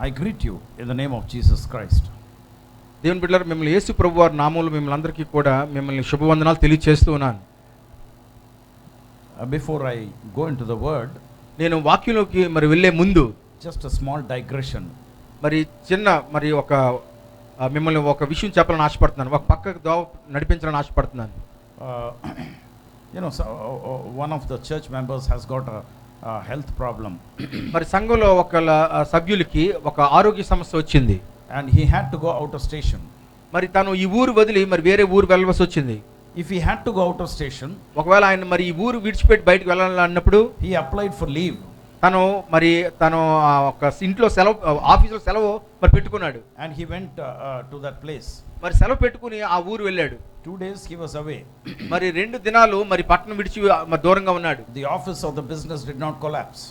I greet you in the name of Jesus Christ. దేవుని బిడ్డలారా, మిమ్మల్ని యేసు ప్రభువారి నామములో మిమ్మల్ని అందరికీ కూడా మిమ్మల్ని శుభవందనాలు తెలియజేస్తూ ఉన్నాను. Before I go into the word, నేను వాక్యంలోకి వెళ్ళే ముందు just a small digression. చిన్న ఒక మిమ్మల్ని ఒక విషయం చెప్పాలని ఆశపడుతున్నాను, ఒక పక్కకు దోవ నడిపించాలని ఆశపడుతున్నాను. So, one of the church members has got a health problem. సంఘంలో ఒక సభ్యులకి ఒక ఆరోగ్య సమస్య వచ్చింది. And he had to go out of station. తను ఈ ఊరు వదిలి వేరే ఊరు వెళ్ళవలసి వచ్చింది. If he had to go out of station, ఒకవేళ ఆయన ఈ ఊరు విడిచిపెట్టి బయటకు వెళ్ళాలన్నప్పుడు he applied for leave. తను ఒక ఇంట్లో సెలవు, ఆఫీసులో సెలవు పెట్టుకున్నాడు. And he went to that place. సెలవు పెట్టుకుని ఆ ఊరు వెళ్ళాడు. 2 days he was away. 2 దినాలు పట్టణం విడిచి దూరంగా ఉన్నాడు. The office of the business did not collapse.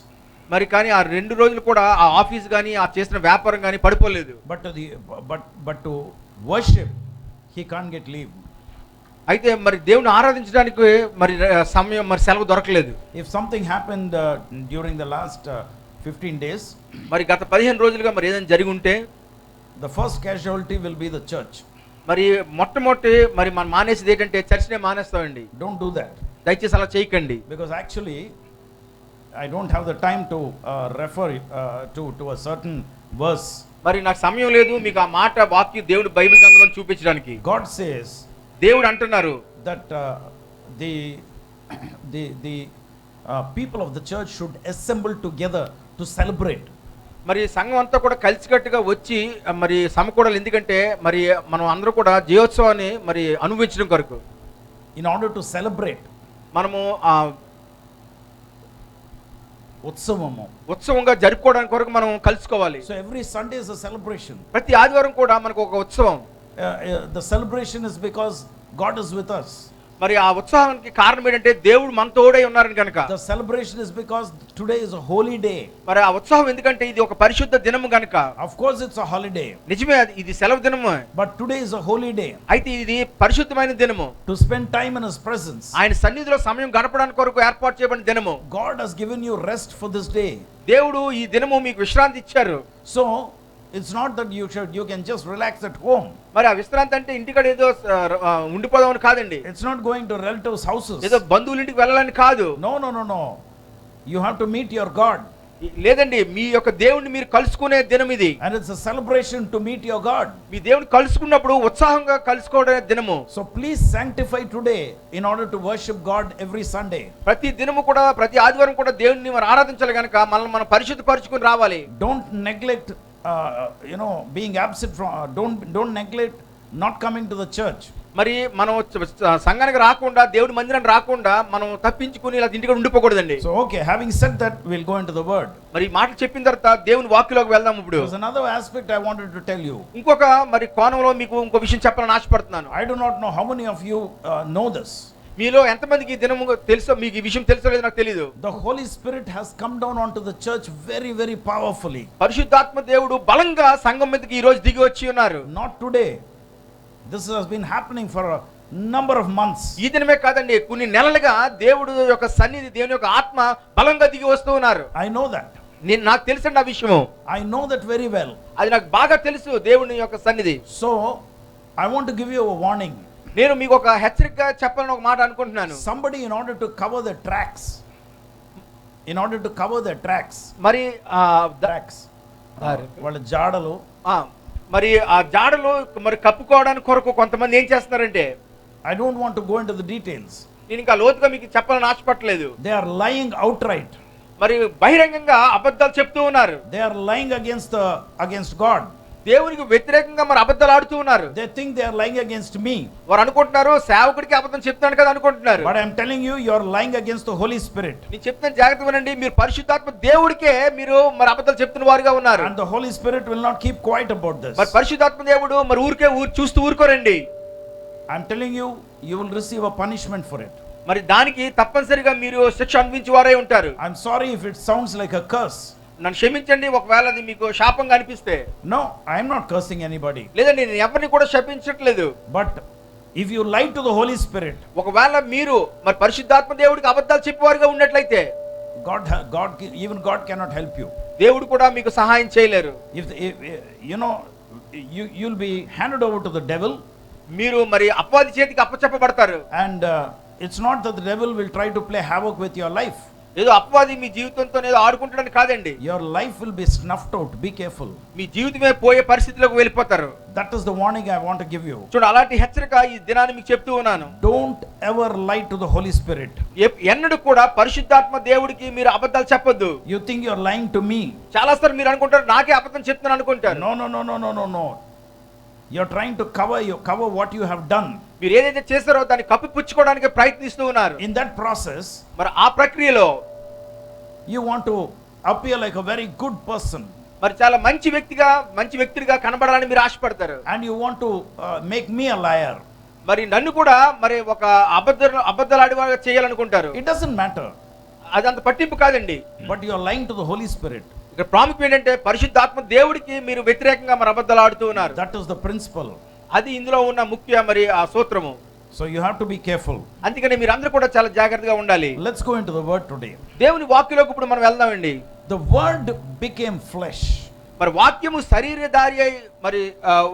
కానీ ఆ 2 రోజులు కూడా ఆ ఆఫీస్ గానీ ఆ చేసిన వ్యాపారం గానీ పడిపోలేదు. But to worship he can't get leave. అయితే దేవుని ఆరాధించడానికి సమయం సెలవు దొరకలేదు. If something happened during the last 15 days, గత 15 రోజులుగా ఏదైనా జరిగి ఉంటే the first casualty will be the church. మొట్టమొదటి మనం మానేసేది ఏంటంటే చర్చినే మానేస్తామండి. Don't do that. దయచేసి అలా చేయకండి. Because actually I don't have the time to refer to a certain verse. నాకు సమయం లేదు మీకు ఆ మాట వాక్యం దేవుడు బైబిల్ గ్రంథంలో చూపించడానికి. God says, దేవుడు అంటున్నారు that the people of the church should assemble together to celebrate. సంఘం అంతా కూడా కలిసికట్టుగా వచ్చి సమకూడాలి. ఎందుకంటే మనం అందరూ కూడా జయోత్సవాన్ని అనుభవించడం కొరకు, in order to celebrate, మనము ఉత్సవంగా జరుపుకోవడానికి కొరకు మనం కలుసుకోవాలి. So every Sunday is a celebration. ప్రతి ఆదివారం కూడా మనకు ఒక ఉత్సవం. The celebration is because God is with us. ఆ ఉత్సాహానికి కారణం ఏంటంటే దేవుడు మనతో ఉన్నారని కనుక. The celebration is because today is a holy day. ఆ ఉత్సాహం ఎందుకంటే ఇది ఒక పరిశుద్ధ దినము గనుక. Of course it's a holiday. నిజమే, ఇది సెలవు దినము. But today is a holy day. అయితే ఇది పరిశుద్ధమైన దినము. To spend time in his presence. ఆయన సన్నిధిలో సమయం గడపడానికి కొరకు ఏర్పాటు చేయబడిన దినము. God has given you rest for this day. దేవుడు ఈ దినము మీకు విశ్రాంతి ఇచ్చారు. So it's not that you can just relax at home. ఆ విశ్రాంతి అంటే ఇంటికాడ ఏదో ఉండిపోదామని కాదండి. It's not going to relatives houses. ఏదో బంధువుల ఇంటికి వెళ్ళాలని కాదు. No. You have to meet your God. లేదండి, మీ యొక్క దేవుణ్ణి మీరు కలుసుకునే దినం ఇది. And it's a celebration to meet your God. మీ దేవుని కలుసుకున్నప్పుడు ఉత్సాహంగా కలుసుకోవడే దినము. So please sanctify today in order to worship God every Sunday. ప్రతి దినము కూడా ప్రతి ఆదివారం కూడా దేవుణ్ణి ఆరాధించాలి గనుక మనల్ని మనం పరిశుద్ధపరచుకొని రావాలి. Don't neglect being absent from don't neglect not coming to the church. మనం సంఘానికి రాకుండా దేవుడి మందిరానికి రాకుండా మనం తప్పించుకుని ఇలా ఇంటికి ఉండిపోకూడదండి. So okay, having said that, we'll go into the word. మాటలు చెప్పిన తర్వాత దేవుని వాక్యంలోకి వెళ్దాం. ఇప్పుడు there's another aspect I wanted to tell you. ఇంకొక కోణంలో మీకు ఇంకో విషయం చెప్పాలని ఆశపడుతున్నాను. I do not know how many of you know this. మీలో ఎంతమందికి ఈ దినము తెలుసో, మీకు ఈ విషయం తెలుసో లేదో నాకు తెలియదు. The Holy Spirit has come down onto the church very very powerfully. పరిశుద్ధాత్మ దేవుడు బలంగా సంఘం మీదకి ఈ రోజు దిగి వచ్చి ఉన్నారు. Not today. This has been happening for a number of months. ఈ దినమే కాదండి, కొన్ని నెలలుగా దేవుడు యొక్క సన్నిధి, దేవుని యొక్క ఆత్మ బలంగా దిగి వస్తూ ఉన్నారు. I know that. నాకు తెలుసండి ఆ విషయము. I know that very well. అది నాకు బాగా తెలుసు దేవుని యొక్క సన్నిధి. So I want to give you a warning. నేను మీకు ఒక హెచ్చరిక చెప్పాలని ఒక మాట అనుకుంటున్నాను. Somebody in order to cover the tracks, వాళ్ళ జాడలు ఆ జాడలు కప్పుకోవడానికి కొరకు కొంతమంది ఏం చేస్తున్నారంటే, I don't want to go into the details. నేను ఇంకా లోతుగా మీకు చెప్పాలని ఆశపడలేదు. They are lying outright. బహిరంగంగా అబద్ధాలు చెప్తూ ఉన్నారు. They are lying against God. దేవునికి వ్యతిరేకంగా అబద్ధాలు ఆడుతూ ఉన్నారు. They think they are lying against me. వారు అనుకుంటున్నారు సేవకుడికి అబద్ధం చెప్తున్నాను కదా అనుకుంటున్నారు. But I am telling you, you are lying against the Holy Spirit. నేను చెప్తాను, జాగ్రత్తగా వినండి. మీరు పరిశుద్ధాత్మ దేవుడికే మీరు అబద్ధాలు చెప్తున్న వారుగా ఉన్నారు. And the Holy Spirit will not keep quiet about this. పరిశుద్ధాత్మ దేవుడు ఊరికే చూస్తూ ఊరుకోరండి. I am telling you, you will receive a punishment for it. దానికి తప్పనిసరిగా మీరు శిక్ష అనుభవించే వారే ఉంటారు. I am sorry if it sounds like a curse. నన్ను క్షమించండి ఒకవేళ అది మీకు శాపంగా అనిపిస్తే. No, I am not cursing anybody. లేదండి, నేను ఎవరిని కూడా శపించట్లేదు. But if you lie to the Holy Spirit, ఒకవేళ మీరు పరిశుద్ధాత్మ దేవుడికి అబద్ధాలు చెప్పేవారుగా ఉన్నట్లయితే, even God cannot help you. దేవుడు కూడా మీకు సహాయం చేయలేరు. If you know, you'll be handed over to the devil, మీరు మరి అపవాది చేతికి అప్పచెప్పబడతారు. and it's not that the devil will try to play havoc with your life. ఏదో అపవాది మీ జీవితంతో ఏదో ఆడుకుంటాడని కాదండి. Your life will be snuffed out. Be careful. మీ జీవితమే పోయే పరిస్థితిలోకి వెళ్ళిపోతారు. That is the warning I want to give you. చూడు, అలాంటి హెచ్చరిక ఈ దినాన్ని మీకు చెప్తూ ఉన్నాను. Don't ever lie to the Holy Spirit. ఎన్నడూ కూడా పరిశుద్ధాత్మ దేవుడికి మీరు అబద్ధాలు చెప్పొద్దు. You think you're lying to me. చాలా సార్లు మీరు అనుకుంటారు నాకే అబద్ధం చెప్తున్నాను అనుకుంటారు. No. You're trying to cover what you have done. మీరు ఏదైతే చేస్తారో దాన్ని కప్పిపుచ్చుకోవడానికి ప్రయత్నిస్తూ ఉన్నారు. In that process, మరి ఆ ప్రక్రియలో you want to appear like a very good person, మరి చాలా మంచి వ్యక్తిగా కనబడాలని మీరు ఆశపడతారు. and you want to make me a liar. మరి నన్ను కూడా మరి ఒక అబద్ధాలాడివాగా చేయాలనుకుంటారు. It doesn't matter. అదంత పట్టింపు కాదండి. But you are lying to the Holy Spirit. ఇక్కడ ప్రాముఖ్యం ఏంటంటే పరిశుద్ధాత్మ దేవుడికి మీరు వ్యతిరేకంగా మరి అబద్ధాలు ఆడుతూ ఉన్నారు. That is the principle. అది ఇందులో ఉన్న ముఖ్య మరి ఆ సూత్రము. So you have to be careful. అందుకని మీరు అందరూ కూడా చాలా జాగ్రత్తగా ఉండాలి. Let's go into the word today. దేవుని వాక్యంలోకి ఇప్పుడు మనం వెళ్దామండి. The word became flesh. మరి వాక్యము శరీరధారి అయి మరి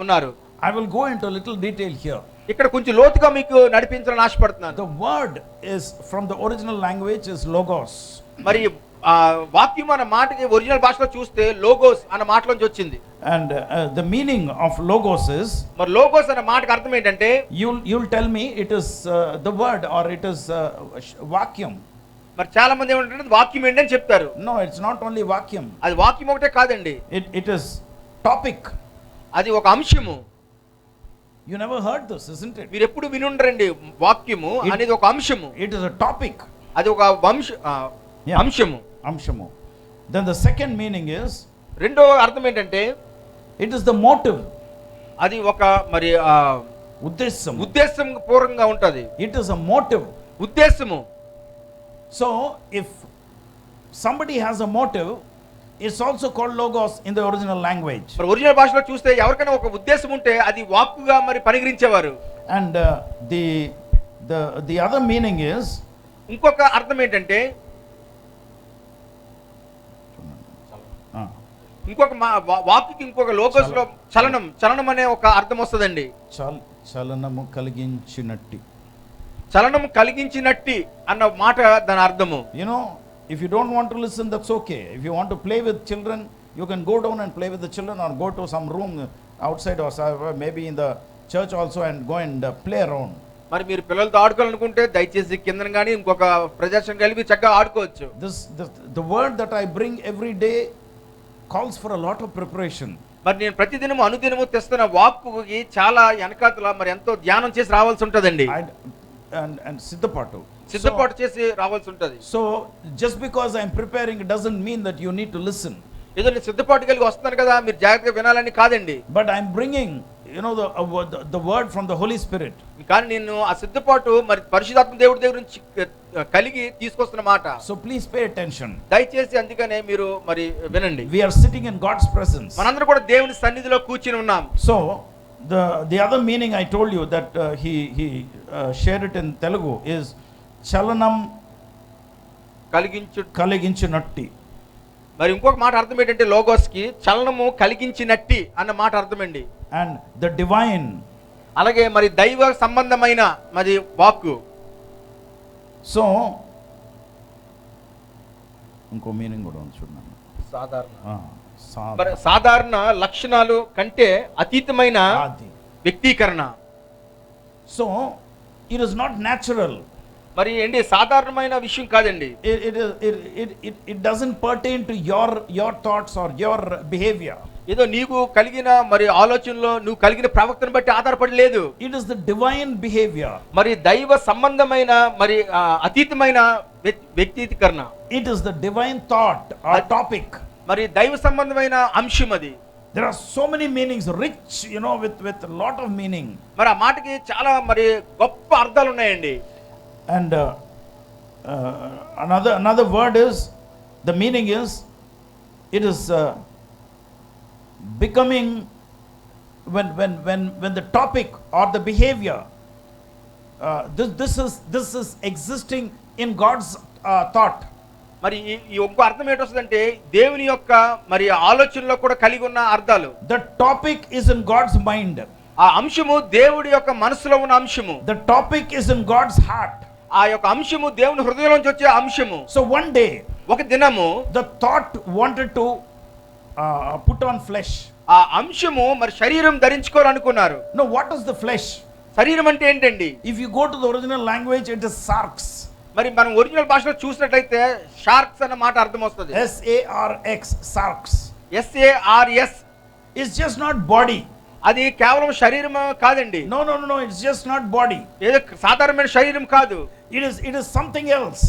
ఉన్నారు. I will go into a little detail here. ఇక్కడ కొంచెం లోతుగా మీకు నడిపించాలని ఆశపడుతున్నాను. The word is from the original language is logos. మరి వాక్యం అన్న మాటకి ఒరిజినల్ భాషలో చూస్తే లోగోస్ అన్న మాటలోంచి వచ్చింది. And the meaning of logos is, మరి లోగోస్ అన్న మాటకి అర్థం ఏంటంటే, you'll tell me it is the word or it is vacuum. మరి చాలా మంది ఏమంటారు వాక్యం ఏంటని చెప్తారు. No, it's not only vacuum. అది వాక్యం ఒకటే కాదండి. It is topic. అది ఒక అంశము. You never heard this, isn't it? మీరు ఎప్పుడు వినుండరండి. వాక్యము అనేది ఒక అంశము. It is a topic. అది ఒక అంశము. అంశము. Then the second meaning is, రెండో అర్థం ఏంటంటే, it is the motive. అది ఒక మరి ఉద్దేశం పూర్వకంగా ఉంటది. It is a motive. ఉద్దేశము. So if somebody has a motive, it's also called logos in the original language. మరి ఒరిజినల్ భాషలో చూస్తే ఎవరికైనా ఒక ఉద్దేశం ఉంటే అది వాక్కుగా మరి పరిగణించేవారు. And the other meaning is, ఇంకొక అర్థం ఏంటంటే, ఇంకొక వాక్కి ఇంకొక లోగోస్ లో చలనం అనే ఒక అర్థం వస్తుందండి. చలనము కలిగించినట్టి అన్న మాట దాని అర్థము. You know, if you don't want to listen, that's okay. If you want to play with children, you can go down and play with the children, or go to some room outside or maybe in the church also and go and play around. మరి మీరు పిల్లలతో ఆడుకోవాలనుకుంటే దయచేసి కిందన గాని ఇంకొక ప్రదేశం కలిపి చక్కగా ఆడుకోవచ్చు. The word that I bring every day calls for a lot of preparation. మరి నేను ప్రతిదినము అనుదినము తెస్తున్న వాక్కుకి చాలా వెనకాతల మరి ఎంతో ధ్యానం చేసి రావాల్సి ఉంటదండి. And సిద్ధపాటు చేసి రావాల్సి ఉంటది. So just because I am preparing, it doesn't mean that you need to listen. ఏదో నేను సిద్ధపాటు కలిగి వస్తున్నాను కదా మీరు జాగ్రత్తగా వినాలని కాదండి. But I am bringing, you know, the word from the Holy Spirit. కానీ నేను ఆ సిద్ధపాటు మరి పరిశుద్ధాత్మ దేవుడి దగ్గర నుంచి కలిగి తీసుకొస్తున్న మాట. So please pay attention. దయచేసి అందుకనే మీరు మరి వినండి. We are sitting in God's presence. మనందరం కూడా దేవుని సన్నిధిలో కూర్చుని ఉన్నాం. So the other meaning I told you that he shared it in Telugu is chalanam కలిగించినట్టి. మరి ఇంకొక మాట అర్థం ఏంటంటే లోగోస్ కి చలనము కలిగించినట్టి అన్న మాట అర్థమండి. And the divine, అలాగే మరి దైవ సంబంధమైన మరి వాక్కు. సో ఇంకో మీనింగ్ కూడా ఉంది చూడండి. సాధారణ లక్షణాలు కంటే అతీతమైన వ్యక్తీకరణ. So it is not natural. మరి ఏంటి సాధారణమైన విషయం కాదండి. It doesn't pertain to your thoughts or your behavior. ఏదో నీకు కలిగిన మరి ఆలోచనలో నువ్వు కలిగిన ప్రవర్తన బట్టి ఆధారపడి లేదు. It is the divine behavior. మరి దైవ సంబంధమైన మరి అతీతమైన వ్యక్తీకరణ. It is the divine thought or topic. మరి దైవ సంబంధమైన అంశం అది. There are so many meanings, rich, you know, with a lot of meaning. మరి ఆ మాటకి చాలా మరి గొప్ప అర్థాలు ఉన్నాయండి. And another word is, the meaning is, it is becoming when the topic or the behavior this is existing in God's thought. మరి ఈ ఒక్క అర్థం ఏంటొస్తుందంటే దేవుని యొక్క మరి ఆలోచనలో కూడా కలిగి ఉన్న అర్థాలు. The topic is in God's mind. ఆ అంశము దేవుడి యొక్క మనసులో ఉన్న అంశము. The topic is in God's heart. ఆ యొక్క అంశము దేవుని హృదయంలోంచి వచ్చే అంశము. So one day, ఒక దినము the thought wanted to put on flesh. ఆ అంశము మరి శరీరం ధరించుకోవాలనుకున్నారు. No, what is the flesh? శరీరం అంటే ఏంటండి? If you go to the original language, it is sarx. మరి మనం ఒరిజినల్ భాషలో చూసినట్లయితే షార్క్స్ అన్న మాట అర్థం వస్తుంది. SARX, sarx. SARS. It's just not body. అది కేవలం శరీరం కాదండి. No, it's just not body. ఏదో సాధారణమైన శరీరం కాదు. It is something else.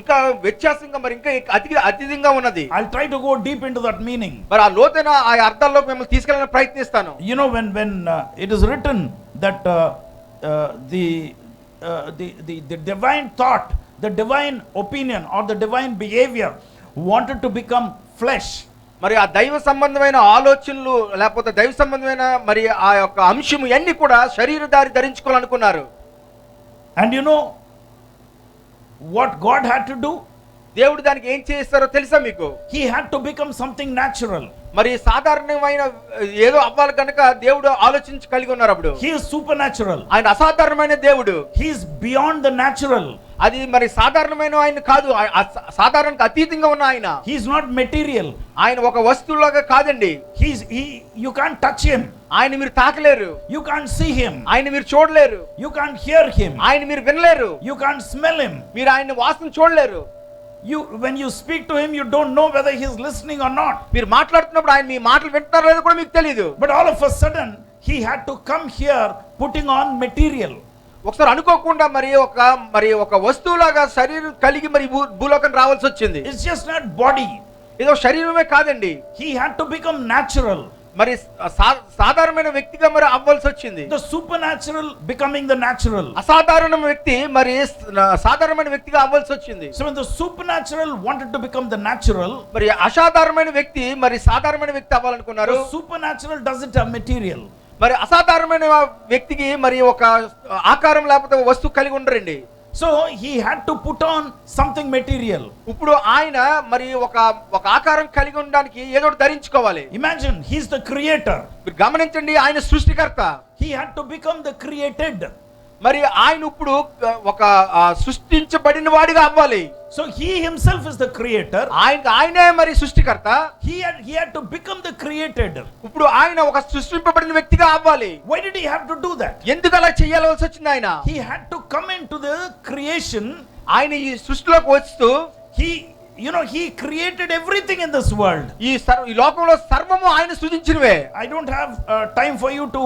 ఇంకా వ్యత్యాసంగా మరి ఇంకా అతీతంగా ఉన్నది. I'll try to go deep into that meaning. మరి ఆ లోతైన ఆ అర్థాల్లోకి మిమ్మల్ని తీసుకెళ్ళడానికి ప్రయత్నిస్తాను. You know, when it is written that the divine thought, the divine opinion or the divine behavior wanted to become flesh. మరి ఆ దైవ సంబంధమైన ఆలోచనలు లేకపోతే దైవ సంబంధమైన మరి ఆ యొక్క అంశము అన్ని కూడా శరీరధారి ధరించుకోవాలనుకున్నారు. And you know what God had to do? దేవుడు దానికి ఏం చేస్తారో తెలుసా మీకు? He had to become something natural. మరి సాధారణమైన ఏదో అవ్వాలి కనుక దేవుడు ఆలోచించి కలిగి ఉన్నారు. అప్పుడు He is supernatural. ఆయన అసాధారణమైన దేవుడు. He is beyond the natural. అది మరి సాధారణమైన ఆయన కాదు, సాధారణకు అతీతంగా ఉన్న ఆయన. He is not material. ఆయన ఒక వస్తువులాగా కాదండి. You can't touch him. ఆయన మీరు తాకలేరు. You can't see him. ఆయన మీరు చూడలేరు. You can't hear him. ఆయన మీరు వినలేరు. You can't smell him. మీరు ఆయన వాసన చూడలేరు. When you speak to him, you don't know whether he is listening or not. మీరు మాట్లాడుతున్నప్పుడు ఆయన మీ మాటలు వింటారో లేదో కూడా మీకు తెలియదు. But all of a sudden he had to come here putting on material. ఒకసారి అనుకోకుండా మరి ఒక వస్తువులాగా శరీరం కలిగి మరి భూలోకం రావాల్సి వచ్చింది. It's just not body. ఏదో శరీరమే కాదండి. He had to become natural. మరి సాధారణమైన వ్యక్తిగా మరి అవ్వాల్సి వచ్చింది. The supernatural becoming the natural. అసాధారణ వ్యక్తి మరి సాధారణమైన వ్యక్తిగా అవ్వాల్సి వచ్చింది. So when the supernatural wanted to become the natural, మరి అసాధారణమైన వ్యక్తి మరి సాధారణమైన వ్యక్తి అవ్వాలనుకున్నారు. the supernatural doesn't have material. మరి అసాధారణమైన వ్యక్తికి మరి ఒక ఆకారం లేకపోతే వస్తువు కలిగి ఉండరండి. So he had to put on something material. ఇప్పుడు ఆయన మరి ఒక ఆకారం కలిగి ఉండడానికి ఏదో ఒకటి ధరించుకోవాలి. Imagine, he's the creator. మీరు గమనించండి, ఆయన సృష్టికర్త. He had to become the created. మరి ఆయన ఇప్పుడు ఒక సృష్టించబడిన వాడిగా అవ్వాలి. So he himself is the creator. ఆయనే మరి సృష్టికర్త. He had to become the created. ఇప్పుడు ఆయన ఒక సృష్టింపబడిన వ్యక్తిగా అవ్వాలి. Why did he have to do that? ఎందుకు అలా చేయాల్సి వచ్చింది ఆయన? He had to come into the creation. ఆయన ఈ సృష్టిలోకి వస్తూ he created everything in this world. ఈ లోకంలో సర్వము ఆయన సృజించినవే. I don't have time for you to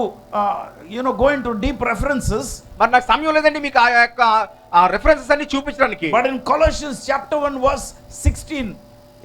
go into deep references. మరి నాకు సమయం లేదండి మీకు ఆ యొక్క రెఫరెన్సెస్ అన్ని చూపించడానికి. But in Colossians chapter 1 verse 16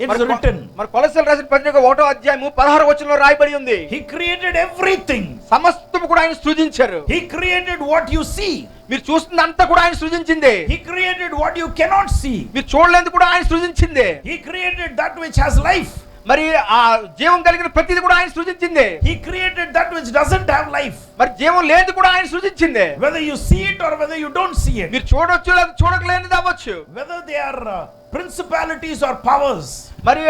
it is written. మరి కొలస్సీయులకు రాసిన పత్రిక 1వ అధ్యాయము 16వ వచనంలో రాయబడి ఉంది. He created everything. సమస్తము కూడా ఆయన సృజించారు. He created what you see. మీరు చూస్తున్నంతా కూడా ఆయన సృజించిందే. He created what you cannot see. మీరు చూడలేనిది కూడా ఆయన సృజించిందే. He created that which has life. మరి ఆ జీవం కలిగిన ప్రతిది కూడా ఆయన సృజించిందే. He created that which doesn't have life. మరి జీవం లేనిది కూడా ఆయన సృజించిందే. Whether you see it or whether you don't see it. మీరు చూడొచ్చు లేదా చూడలేనిది అవ్వచ్చు. Whether they are principalities or powers. మరి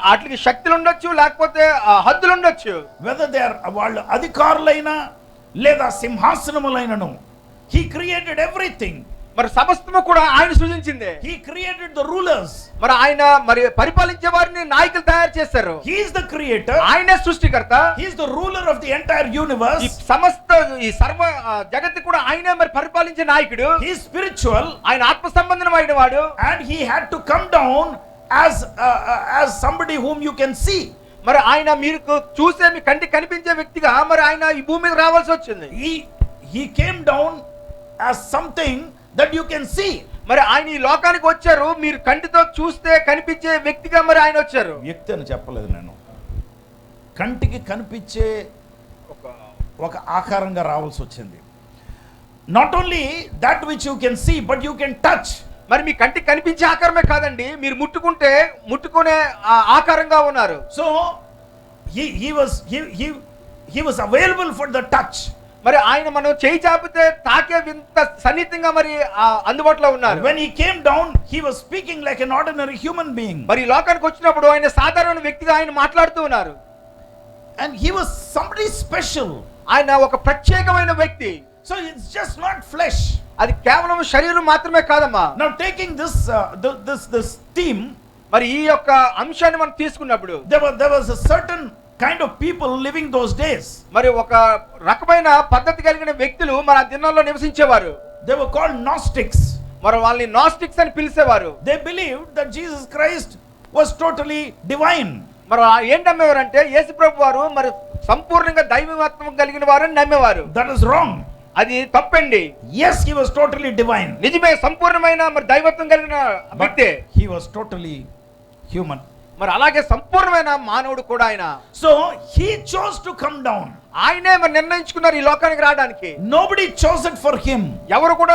వాటికి శక్తులు ఉండొచ్చు లేకపోతే హద్దులు ఉండొచ్చు. Whether they are వాళ్ళు అధికారులైనా లేదా సింహాసనములైనను. He created everything. మరి సమస్తము కూడా ఆయన సృజించిందే. He created the rulers. మరి ఆయన మరి పరిపాలించే వారిని నాయకులు తయారు చేశారు. He is the creator. ఆయనే సృష్టికర్త. He is the ruler of the entire universe. ఈ సమస్త ఈ సర్వ జగత్తు కూడా ఆయనే మరి పరిపాలించే నాయకుడు. He is spiritual. ఆయన ఆత్మ సంబంధమైన వాడు. And he had to come down as somebody whom you can see. మరి ఆయన మీకు చూసే మీ కంటికి కనిపించే వ్యక్తిగా మరి ఆయన ఈ భూమి మీద రావాల్సి వచ్చింది. He came down as something that you can see. మరి ఆయన ఈ లోకానికి వచ్చారు, మీరు కంటితో చూస్తే కనిపించే వ్యక్తిగా మరి ఆయన వచ్చారు. వ్యక్తి అని చెప్పలేదు నేను, కంటికి కనిపించే ఒక ఆకారంగా రావాల్సి వచ్చింది. Not only that which you can see but you can touch. మరి మీ కంటికి కనిపించే ఆకారమే కాదండి, మీరు ముట్టుకునే ఆకారంగా ఉన్నారు. So he was available for the touch. మరి ఆయన మనం చేయి చాపితే తాకే వింత సన్నిహితంగా మరి అందుబాటులో ఉన్నారు. When he came down, he was speaking like an ordinary human being. మరి ఈ లోకానికి వచ్చినప్పుడు ఆయన సాధారణ వ్యక్తిగా ఆయన మాట్లాడుతూ ఉన్నారు. And he was somebody special. ఆయన ఒక ప్రత్యేకమైన వ్యక్తి. So it's just not flesh. అది కేవలం శరీరం మాత్రమే కాదమ్మా. Now taking this theme, మరి ఈ యొక్క అంశాన్ని మనం తీసుకున్నప్పుడు there was a certain kind of people living those days. మరి ఒక రకమైన పద్ధతి కలిగిన వ్యక్తులు మన దినాల్లో నివసించేవారు. They were called Gnostics. మరి వాళ్ళని నాస్టిక్స్ అని పిలిచేవారు. They believed that Jesus Christ was totally divine. మరి ఏం నమ్మేవారంటే యేసు ప్రభు వారు మరి సంపూర్ణంగా దైవత్వం కలిగిన వారని నమ్మేవారు. That is wrong. అది తప్పండి. Yes, he was totally divine. నిజమే, సంపూర్ణమైన మరి దైవత్వం కలిగిన వ్యక్తే. He was totally human. మరి అలాగే సంపూర్ణమైన మానవుడు కూడా ఆయన. So he chose to come down. ఆయనే మరి నిర్ణయించుకున్నారు ఈ లోకానికి రావడానికి. Nobody chose it for him. ఎవరు కూడా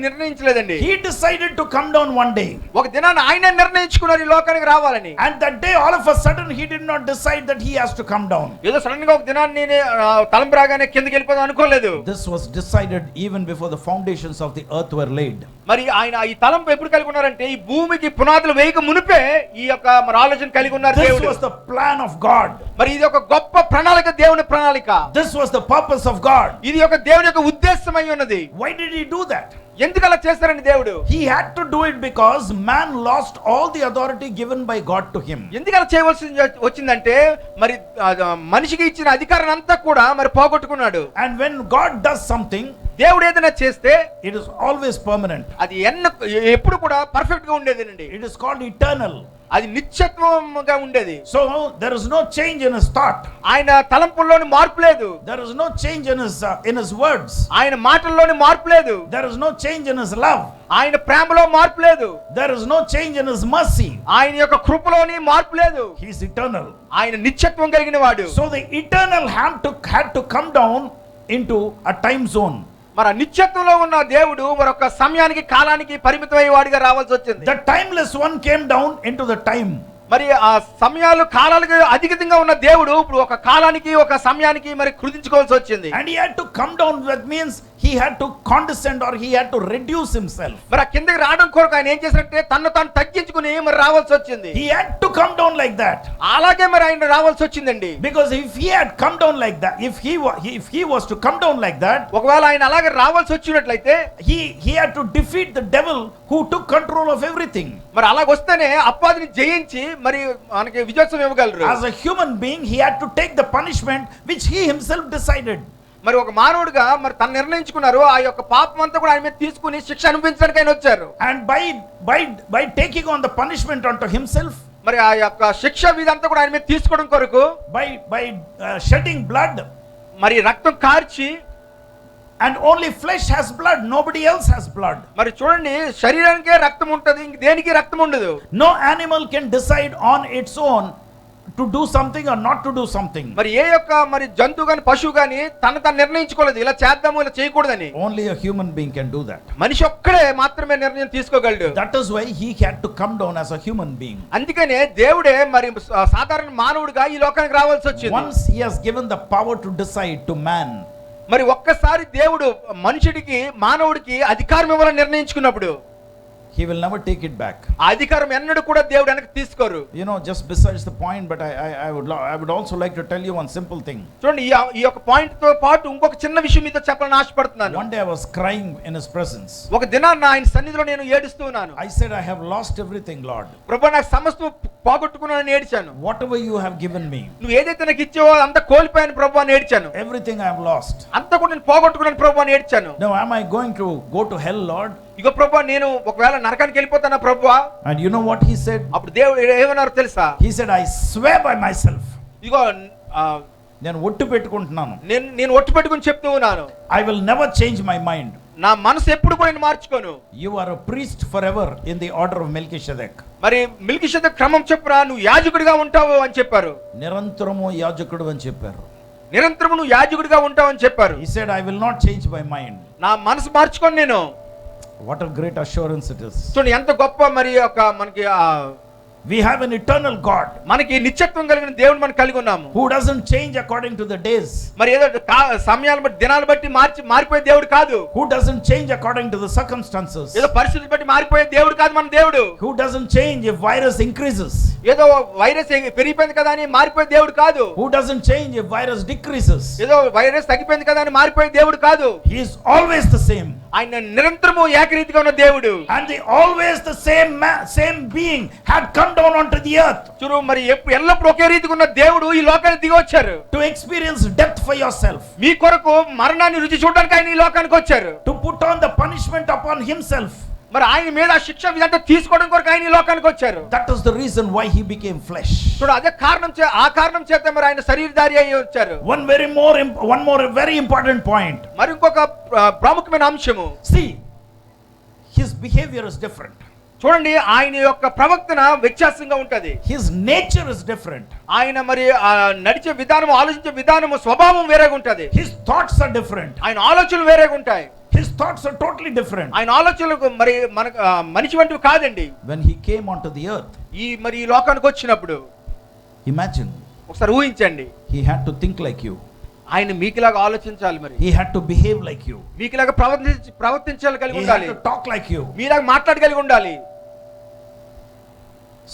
నిర్ణయించలేదండి. He decided to come down one day. ఒక దినాన ఆయనే నిర్ణయించుకున్నారు ఈ లోకానికి రావాలని. And that day all of a sudden he did not decide that he has to come down. ఏదో సడన్ గా ఒక దినాన్ని తలంపు రాగానే కిందకి వెళ్ళిపోదాం అనుకోలేదు. This was decided even before the foundations of the earth were laid. మరి ఆయన ఈ తలంపు ఎప్పుడు కలిగి ఉన్నారంటే ఈ భూమికి పునాదులు వేయక మునిపే ఈ యొక్క మరి ఆలోచన కలిగి ఉన్నారు దేవుడు. This was the plan of God. మరి ఇది ఒక గొప్ప ప్రణాళిక, దేవుని ప్రణాళిక. This was the purpose of God. ఇది ఒక దేవుని యొక్క ఉద్దేశమై ఉన్నది. Why did he do that? ఎందుకు అలా చేస్తారండి దేవుడు? He had to do it because man lost all the authority given by God to him. ఎందుకు అలా చేయవలసి వచ్చిందంటే మరి మనిషికి ఇచ్చిన అధికారాన్ని అంతా కూడా మరి పోగొట్టుకున్నాడు. And when God does something, దేవుడు ఏదైనా చేస్తే it is always permanent. అది ఎప్పుడు కూడా పర్ఫెక్ట్ గా ఉండేదేనండి. It is called eternal. అది నిత్యత్వంగా ఉండేది. So there is no change in his thought. ఆయన తలంపుల్లోని మార్పు లేదు. There is no change in his words. ఆయన మాటల్లోని మార్పు లేదు. There is no change in his love. ఆయన ప్రేమలో మార్పు లేదు. There is no change in his mercy. ఆయన యొక్క కృపలోని మార్పు లేదు. He is eternal. ఆయన నిత్యత్వం కలిగిన వాడు. So the eternal had to come down into a time zone. మరి నిత్యత్వంలో ఉన్న దేవుడు మరొక సమయానికి కాలానికి పరిమితమయ్యే వాడిగా రావాల్సి వచ్చింది. The timeless one came down into the time. మరి ఆ సమయాలు కాలాలకు అధికంగా ఉన్న దేవుడు ఇప్పుడు ఒక కాలానికి ఒక సమయానికి మరి కృదించుకోవాల్సి వచ్చింది. And he had to come down, that means he had to condescend or he had to reduce himself. మరి ఆ కిందకి రావడం కొరకు ఆయన ఏం చేశారంటే తన్ను తాను తగ్గించుకుని మరి రావాల్సి వచ్చింది. He had to come down like that. అలాగే మరి ఆయన రావాల్సి వచ్చిందండి. Because if he had come down like that, if he was to come down like that, ఒకవేళ ఆయన అలాగే రావాల్సి వచ్చినట్లయితే he had to defeat the devil who took control of everything. మరి అలాగ వస్తేనే అపవాదిని జయించి మరి మనకి విజయోత్సవం ఇవ్వగలరు. As a human being he had to take the punishment which he himself decided. మరి ఒక మానవుడిగా మరి తను నిర్ణయించుకున్నారు ఆ యొక్క పాపం అంతా కూడా ఆయన మీద తీసుకుని శిక్ష అనుభవించడానికి ఆయన వచ్చారు. And by taking on the punishment unto himself, మరి ఆ యొక్క శిక్ష విధంతా కూడా ఆయన మీద తీసుకోవడం కొరకు by shedding blood, మరి రక్తం కార్చి, and only flesh has blood, nobody else has blood. మరి చూడండి శరీరానికే రక్తం ఉంటది, ఇంక దేనికి రక్తం ఉండదు. No animal can decide on its own to do something or not to do something. మరి ఏ యొక్క మరి జంతువు గాని పశువు గాని తను నిర్ణయించుకోలేదు ఇలా చేద్దాము ఇలా చేయకూడదని. Only a human being can do that. మనిషి ఒక్కడే మాత్రమే నిర్ణయం తీసుకోగలడు. That is why he had to come down as a human being. అందుకనే దేవుడే మరి సాధారణ మానవుడిగా ఈ లోకానికి రావాల్సి వచ్చింది. Once he has given the power to decide to man, మరి ఒక్కసారి దేవుడు మనుషుడికి మానవుడికి అధికారం ఇవ్వాలని నిర్ణయించుకున్నప్పుడు he will never take it back. ఆ అధికారం ఎన్నడూ కూడా దేవుడు వెనక్కి తీసుకోరు. You know, just besides the point, but I would also like to tell you one simple thing. చూడండి ఈ యొక్క పాయింట్ తో పాటు ఇంకొక చిన్న విషయం మీతో చెప్పాలని ఆశపడుతున్నాను. One day I was crying in his presence. ఒక దినాన ఆయన సన్నిధిలో నేను ఏడుస్తూ ఉన్నాను. I said, I have lost everything, Lord. ప్రభువా నాకు సమస్తం పోగొట్టుకున్నానని ఏడ్చాను. Whatever you have given me, నువ్వు ఏదైతే నాకు ఇచ్చావో అంతా కోల్పోయాను ప్రభువా అని ఏడ్చాను. everything I have lost. అంతా కూడా నేను పోగొట్టుకున్నాను ప్రభువా అని ఏడ్చాను. Now am I going to go to hell, Lord? ఇగో ప్రభువా నేను ఒకవేళ నరకానికి వెళ్ళిపోతానా ప్రభువా? And you know what he said? అప్పుడు దేవుడు ఏమన్నారు తెలుసా? He said, I swear by myself. ఇగో నేను ఒట్టు పెట్టుకుంటున్నాను. నేను ఒట్టు పెట్టుకుని చెప్తూ ఉన్నాను. I will never change my mind. నా మనసు ఎప్పుడు కూడా నేను మార్చుకోను. You are a priest forever in the order of Melchizedek. మరి మెల్కీషెదెకు క్రమం చొప్పున నువ్వు యాజకుడిగా ఉంటావు అని చెప్పారు. నిరంతరము యాజకుడు అని చెప్పారు. నిరంతరము నువ్వు యాజకుడిగా ఉంటావు అని చెప్పారు. He said, I will not change my mind. నా మనసు మార్చుకోను నేను. What a great assurance it is. చూడండి ఎంత గొప్ప మరి ఒక మనకి We have an eternal God మనకి నిత్యత్వం కలిగిన దేవుడు మనం కలిగి ఉన్నాము. who doesn't change according to the days. మరి ఏదో సమయాలను బట్టి దినాలు బట్టి మారిపోయే దేవుడు కాదు. Who doesn't change according to the circumstances. ఏదో పరిస్థితులు బట్టి మారిపోయే దేవుడు కాదు మన దేవుడు. Who doesn't change if virus increases. ఏదో వైరస్ పెరిగిపోయింది కదా అని మారిపోయే దేవుడు కాదు. Who doesn't change if virus decreases. ఏదో వైరస్ తగ్గిపోయింది కదా అని మారిపోయే దేవుడు కాదు. He is always the same. ఆయన నిరంతరము ఏకరీతిగా ఉన్న దేవుడు. And always the same being had come down onto the earth. చూడు మరి ఎల్లప్పుడూ ఒకే రీతిగా ఉన్న దేవుడు ఈ లోకానికి దిగి వచ్చారు. To experience death for yourself. మీ కొరకు మరణాన్ని రుచి చూడడానికి ఆయన ఈ లోకానికి వచ్చారు. To put on the punishment upon himself. మరి ఆయన మీద శిక్ష విధంగా తీసుకోవడం కొరకు ఆయన ఈ లోకానికి వచ్చారు. That is the reason why he became flesh. చూడు అదే కారణం చేత మరి ఆయన శరీరధారి అయి వచ్చారు. One more very important point. మరి ఇంకొక ప్రాముఖ్యమైన అంశము. See, his behavior is different. చూడండి ఆయన యొక్క ప్రవర్తన వ్యత్యాసంగా ఉంటది. His nature is different. ఆయన మరి నడిచే విధానం, ఆలోచించే విధానం, స్వభావం వేరేగా ఉంటది. His thoughts are different. ఆయన ఆలోచనలు వేరేగా ఉంటాయి. His thoughts are totally different. ఆయన ఆలోచనలు మరి మనకు మనిషి వంటివి కాదండి. When he came onto the earth, ఈ లోకానికి వచ్చినప్పుడు imagine, ఒకసారి ఊహించండి, he had to think like you. ఆయన మీకులాగా ఆలోచించాలి, మరి He had to behave like you. మీకులాగా ప్రవర్తించాలి కలిగి He ఉండాలి, had to talk like you. మీలాగా మాట్లాడగలిగి ఉండాలి.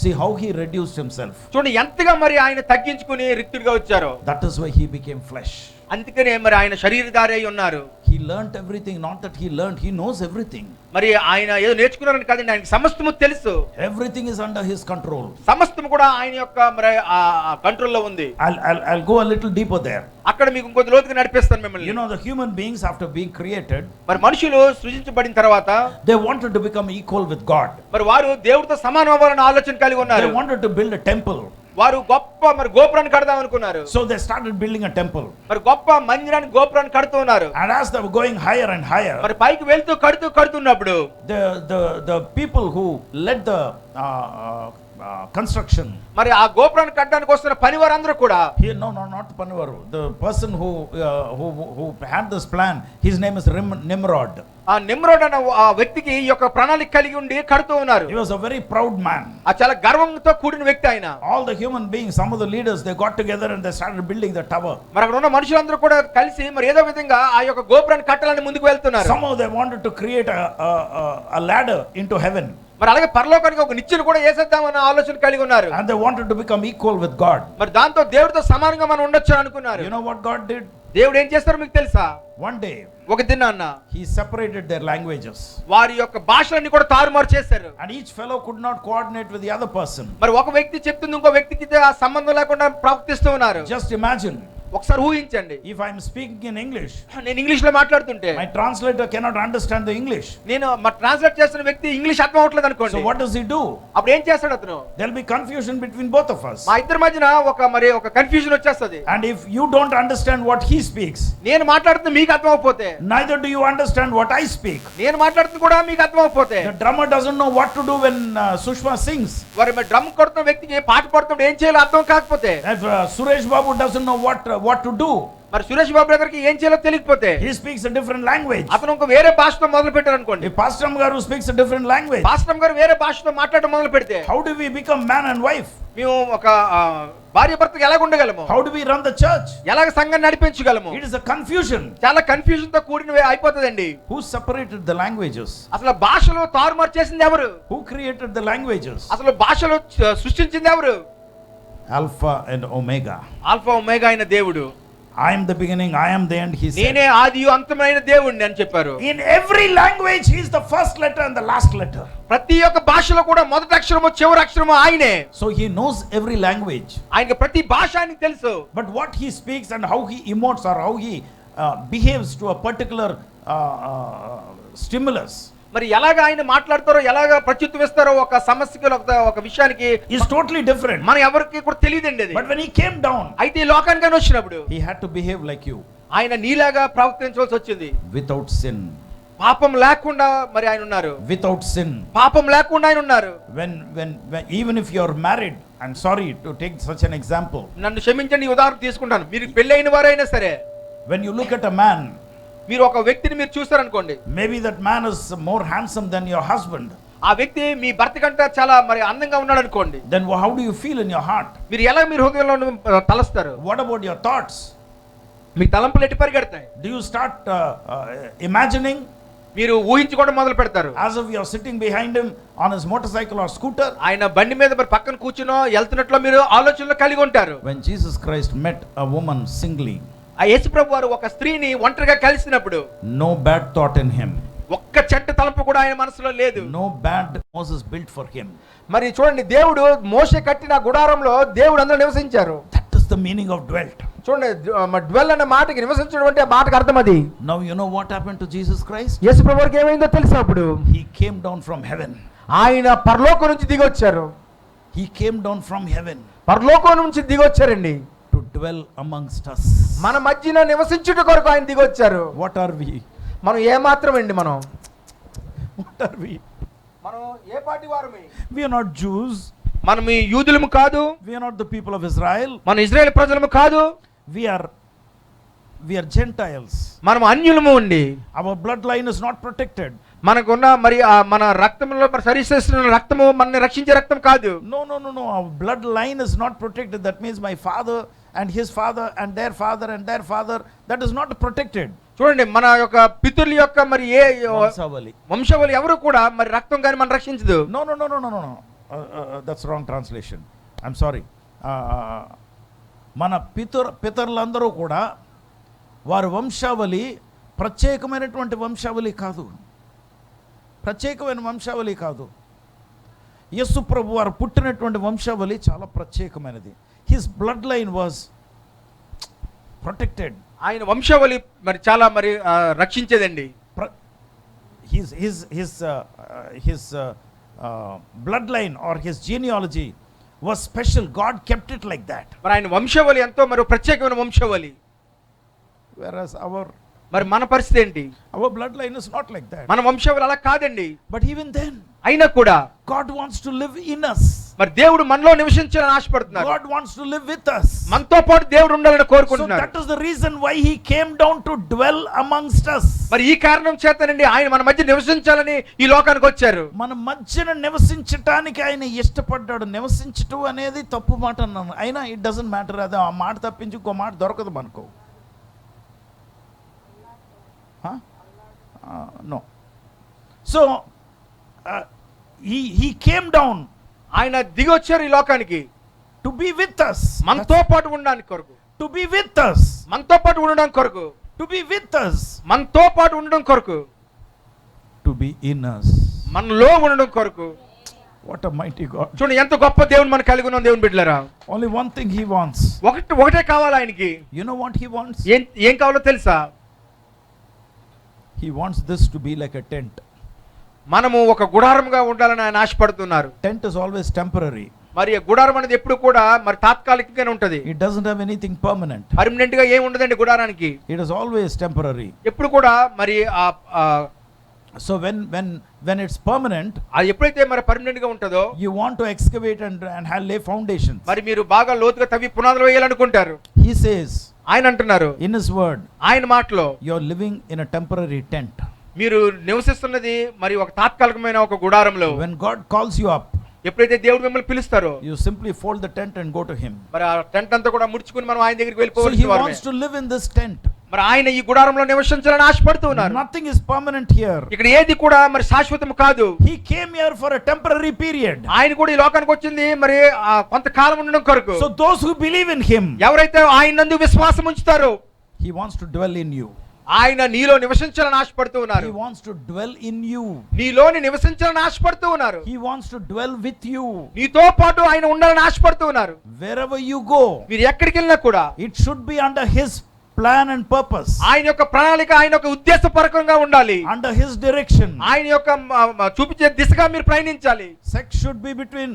See how he reduced himself. చూడండి ఎంతగా మరి ఆయన తగ్గించుకుని రిక్తుడిగా వచ్చారో. That is why he became flesh. అందుకనే మరి ఆయన శరీరధారి అయి ఉన్నారు. He learnt everything, not that he learnt, he knows everything. మరి ఆయన ఏదో నేర్చుకున్నారని కాదండి, ఆయనకి సమస్తము తెలుసు. Everything is under his control. సమస్తము కూడా ఆయన యొక్క మరి కంట్రోల్లో ఉంది. I'll go a little deeper there. అక్కడ మీకు ఇంకొంచెం లోతుగా నడిపిస్తాను మిమ్మల్ని. You know, the human beings after being created, మరి మనుషులు సృజించబడిన తర్వాత they wanted to become equal with God. మరి వారు దేవుడితో సమానం అవ్వాలనే ఆలోచన కలిగి ఉన్నారు. They wanted to build a temple. వారు గొప్ప మరి గోపురాన్ని కడదాం అనుకున్నారు. So they started building a temple. మరి గొప్ప మందిరాన్ని గోపురాన్ని కడుతూ ఉన్నారు. And as they were going higher and higher, మరి పైకి వెళ్తూ కడుతున్నప్పుడు the people who led the construction, మరి ఆ గోపురాన్ని కట్టడానికి వస్తున్న పనివారందరూ కూడా, not Panivaru, the person who had this plan, his name is Nimrod. ఆ నిమ్రోడ్ అనే ఆ వ్యక్తికి ఈ యొక్క ప్రణాళిక కలిగి ఉండి కడుతూ ఉన్నారు. He was a very proud man. ఆ చాలా గర్వంతో కూడిన వ్యక్తి ఆయన. All the human beings, some of the leaders, they got together and they started building the tower. మరి అక్కడ ఉన్న మనుషులందరూ కూడా కలిసి మరి ఏదో విధంగా ఆ యొక్క గోపురాన్ని కట్టాలని ముందుకు వెళ్తున్నారు. Somehow they wanted to create a ladder into heaven. మరి అలాగే పరలోకానికి ఒక నిచ్చెన కూడా వేసేద్దామన్న ఆలోచన కలిగి ఉన్నారు. And they wanted to become equal with God. మరి దాంతో దేవుడితో సమానంగా మనం ఉండొచ్చు అనుకున్నారు. You know what God did? దేవుడు ఏం చేస్తారో మీకు తెలుసా? One day, ఒక దినాన్న he separated their languages. వారి యొక్క భాషలన్నీ కూడా తారుమారు చేశారు. And each fellow could not coordinate with the other person. మరి ఒక వ్యక్తి చెప్తుంది ఇంకో వ్యక్తికి ఆ సంబంధం లేకుండా ప్రవర్తిస్తూ ఉన్నారు. Just imagine, ఒకసారి ఊహించండి, if I am speaking in English, నేను ఇంగ్లీష్ లో మాట్లాడుతుంటే my translator cannot understand the English. నేను ట్రాన్స్లేట్ చేస్తున్న వ్యక్తి ఇంగ్లీష్ అర్థం అవట్లేదు అనుకోండి. So what does he do? అప్పుడు ఏం చేస్తాడు అతను? There will be confusion between both of us. మా ఇద్దరి మధ్యన ఒక కన్ఫ్యూజన్ వచ్చేస్తది. And if you don't understand what he speaks, నేను మాట్లాడుతున్న మీకు అర్థం అవకపోతే, neither do you understand what I speak. నేను మాట్లాడుతున్న కూడా మీకు అర్థం అవకపోతే, The drummer doesn't know what to do when Sushma sings. మరి డ్రమ్ కొడుతున్న వ్యక్తికి పాట పాడుతున్నప్పుడు ఏం చేయాలో అర్థం కాకపోతే, If Suresh Babu doesn't know what to do, మరి సురేష్ బాబు గారికి ఏం చేయాలో తెలియకపోతే, he speaks a different language. అతను ఒక వేరే భాషతో మొదలు పెట్టారు అనుకోండి. If Pastor Garu speaks a different language, pastor గారు వేరే భాషతో మాట్లాడడం మొదలు పెడితే, how do we become man and wife? మేము ఒక భార్య భర్తగా ఎలా ఉండగలము? How do we run the church? ఎలాగ సంఘాన్ని నడిపించగలము? It is a confusion. చాలా కన్ఫ్యూజన్ తో కూడిన అయిపోతుందండి. Who separated the languages? అసలు భాషలో తారుమారు చేసింది ఎవరు? Who created the languages? అసలు భాషలో సృష్టించింది ఎవరు? Alpha and Omega. Alpha omega అయిన దేవుడు. I am the beginning, I am the end, he said. నేనే ఆదియు అంతమైన దేవుడిని అని చెప్పారు. In every language he is the first letter and the last letter. ప్రతి ఒక్క భాషలో కూడా మొదటి అక్షరము చివరి అక్షరము ఆయనే. So he knows every language. ఆయనకి ప్రతి భాష ఆయనకి తెలుసు. But what he speaks and how he emotes or how he behaves to a particular stimulus, మరి ఎలాగ ఆయన మాట్లాడతారో, ఎలాగ ప్రత్యుత్తరం ఇస్తారో ఒక సమస్యకి, ఒక విషయానికి is totally different. మన ఎవరికి కూడా తెలియదండి అది. But when he came down, అయితే ఈ లోకానికి వచ్చినప్పుడు he had to behave like you. ఆయన నీలాగా ప్రవర్తించవలసి వచ్చింది. Without sin. పాపం లేకుండా మరి ఆయన ఉన్నారు. Without sin. పాపం లేకుండా ఆయన ఉన్నారు. When even if you are married, I'm sorry to take such an example. నన్ను క్షమించండి, ఈ ఉదాహరణ తీసుకుంటాను. మీరు పెళ్ళైన వారైనా సరే, When you look at a man, మీరు ఒక వ్యక్తిని మీరు చూస్తారనుకోండి, maybe that man is more handsome than your husband. ఆ వ్యక్తి మీ భర్త కంటే చాలా మరి అందంగా ఉన్నాడు అనుకోండి, then how do you feel in your heart? మీరు ఎలా మీరు హృదయంలో తలస్తారు? What about your thoughts? మీ తలంపులు ఎట్టి పరిగెడతాయి. Do you start imagining మీరు ఊహించుకోవడం మొదలు పెడతారు. as if you are sitting behind him on his motorcycle or scooter? ఆయన బండి మీద మరి పక్కన కూర్చునో వెళ్తున్నట్లు మీరు ఆలోచనలు కలిగి ఉంటారు. When Jesus Christ met a woman singly, ఆ యేసు ప్రభు వారు ఒక స్త్రీని ఒంటరిగా కలిసినప్పుడు no bad thought in him, ఒక్క చెడ్డ తలంపు కూడా ఆయన మనసులో లేదు. no bad Moses built for him. మరి చూడండి, దేవుడు మోషే కట్టిన గుడారంలో దేవుడు అందరూ నివసించారు. That is the meaning of dwelt. చూడండి, డ్వెల్ అనే మాటకి నివసించడం అంటే ఆ మాటకు అర్థం అది. Now you know what happened to Jesus Christ? యేసు ప్రభువుకి ఏమైందో తెలుసా? అప్పుడు He came down from heaven. ఆయన పరలోకం నుంచి దిగి వచ్చారు. He came down from heaven పరలోకం నుంచి దిగి వచ్చారండి. to dwell amongst us. మన మధ్యన నివసించుట కొరకు ఆయన దిగి వచ్చారు. What are we? మనం ఏ మాత్రం అండి? What are we? మనం ఏ పార్టీ వారమే? We are not Jews. మనం ఈ యూదులము కాదు. We are not the people of Israel. మన ఇజ్రాయెల్ ప్రజలము కాదు. We are Gentiles. మనం అన్యులము ఉండి Our bloodline is not protected. మనకున్న మరి మన రక్తంలో సరిచేస్తున్న రక్తము మనల్ని రక్షించే రక్తం కాదు. No. Our bloodline is not protected. That means my father and his father and their father and their father, that is not protected. చూడండి, మన యొక్క పితరుల యొక్క మరి ఏ వంశవళి ఎవరు కూడా మరి రక్తం కానీ మనం రక్షించదు. No. That's wrong translation. I'm sorry. మన పితరులందరూ కూడా వారి వంశావళి ప్రత్యేకమైనటువంటి వంశావళి కాదు. ప్రత్యేకమైన వంశావళి కాదు. యేసు ప్రభు వారు పుట్టినటువంటి వంశావళి చాలా ప్రత్యేకమైనది. His blood line was protected. ఆయన వంశావళి మరి చాలా మరి రక్షించేదండి. His blood line or his genealogy was special. God kept it like that. మరి ఆయన వంశావళి ఎంతో మరి ప్రత్యేకమైన వంశావళి. Whereas మరి మన పరిస్థితి ఏంటి? our bloodline is not like that. మన వంశావళి అలా కాదండి. But even then, అయినా కూడా God wants to live in us. మరి దేవుడు మనలో నివసించాలని ఆశపడుతున్నారు. God wants to live with us. మనతో పాటు దేవుడు ఉండాలని So కోరుకుంటున్నారు. that is the reason why he came down to dwell amongst us. మరి ఈ కారణం చేతనండి ఆయన మన మధ్య నివసించాలని ఈ లోకానికి వచ్చారు. మన మధ్యన నివసించటానికి ఆయన ఇష్టపడ్డాడు. నివసించటం అనేది తప్పు మాట అన్నాను, అయినా ఇట్ డజంట్ మ్యాటర్. అదే ఆ మాట తప్పించి ఇంకో మాట దొరకదు మనకు. No. So he came down. ఆయన దిగి వచ్చారు ఈ లోకానికి to be with us. మనతో పాటు ఉండడానికి కొరకు. To be with us. మనతో పాటు ఉండడానికి కొరకు. To be with us. మనతో పాటు ఉండడం కొరకు. To be in us. మనలో ఉండడం కొరకు. What a mighty God. చూడండి ఎంత గొప్ప దేవుని మనం కలిగి ఉన్నాం దేవుని బిడ్డలారా. Only one thing he wants. ఒకటే కావాలి ఆయనకి. You know what he wants? ఏం కావాలో తెలుసా? He wants this to be like a tent. మనము ఒక గుడారంగా ఉండాలని ఆయన ఆశపడుతున్నారు. Tent is always temporary. మరి గుడారం అనేది ఎప్పుడు కూడా మరి తాత్కాలికంగానే ఉంటది. It doesn't have anything permanent. Permanent గా ఏం ఉండదండి గుడారానికి. It is always temporary. ఎప్పుడు కూడా మరి So when it's permanent, అది ఎప్పుడైతే మరి పర్మనెంట్ గా ఉంటదో, you want to excavate and lay foundations. మరి మీరు బాగా లోతుగా తవ్వి పునాదులు వేయాలనుకుంటారు. He says, ఆయన అంటున్నారు in his word, ఆయన మాటలో, you are living in a temporary tent. మీరు నివసిస్తున్నది మరి ఒక తాత్కాలికమైన ఒక గుడారంలో. When God calls you up, ఎప్పుడైతే దేవుడు మిమ్మల్ని పిలుస్తారో, you simply fold the tent and go to him. మరి ఆ టెంట్ అంతా కూడా ముడుచుకుని మనం ఆయన దగ్గరికి So వెళ్ళిపోవాలి. he wants to live in this tent. మరి ఆయన ఈ గుడారంలో నివసించాలని ఆశపడుతూ ఉన్నారు. Nothing is permanent here. ఇక్కడ ఏది కూడా మరి శాశ్వతం కాదు. He came here for a temporary period. ఆయన కూడా ఈ లోకానికి వచ్చింది మరి కొంతకాలం ఉండడం కొరకు. So those who believe in him, ఎవరైతే ఆయన నందు విశ్వాసం ఉంచుతారో, he wants to dwell in you. ఆయన నీలో నివసించాలని ఆశపడుతూ ఉన్నారు. He wants to dwell in you. నీలోని నివసించాలని ఆశపడుతూ ఉన్నారు. He wants to dwell with you. నీతో పాటు ఆయన ఉండాలని ఆశపడుతూ ఉన్నారు. Wherever you go, మీరు ఎక్కడికి వెళ్ళినా కూడా it should be under his plan and purpose. ఆయన యొక్క ప్రణాళిక, ఆయన యొక్క ఉద్దేశపరకంగా ఉండాలి. Under his direction. ఆయన యొక్క చూపించే దిశగా మీరు ప్రయాణించాలి. Sex should be between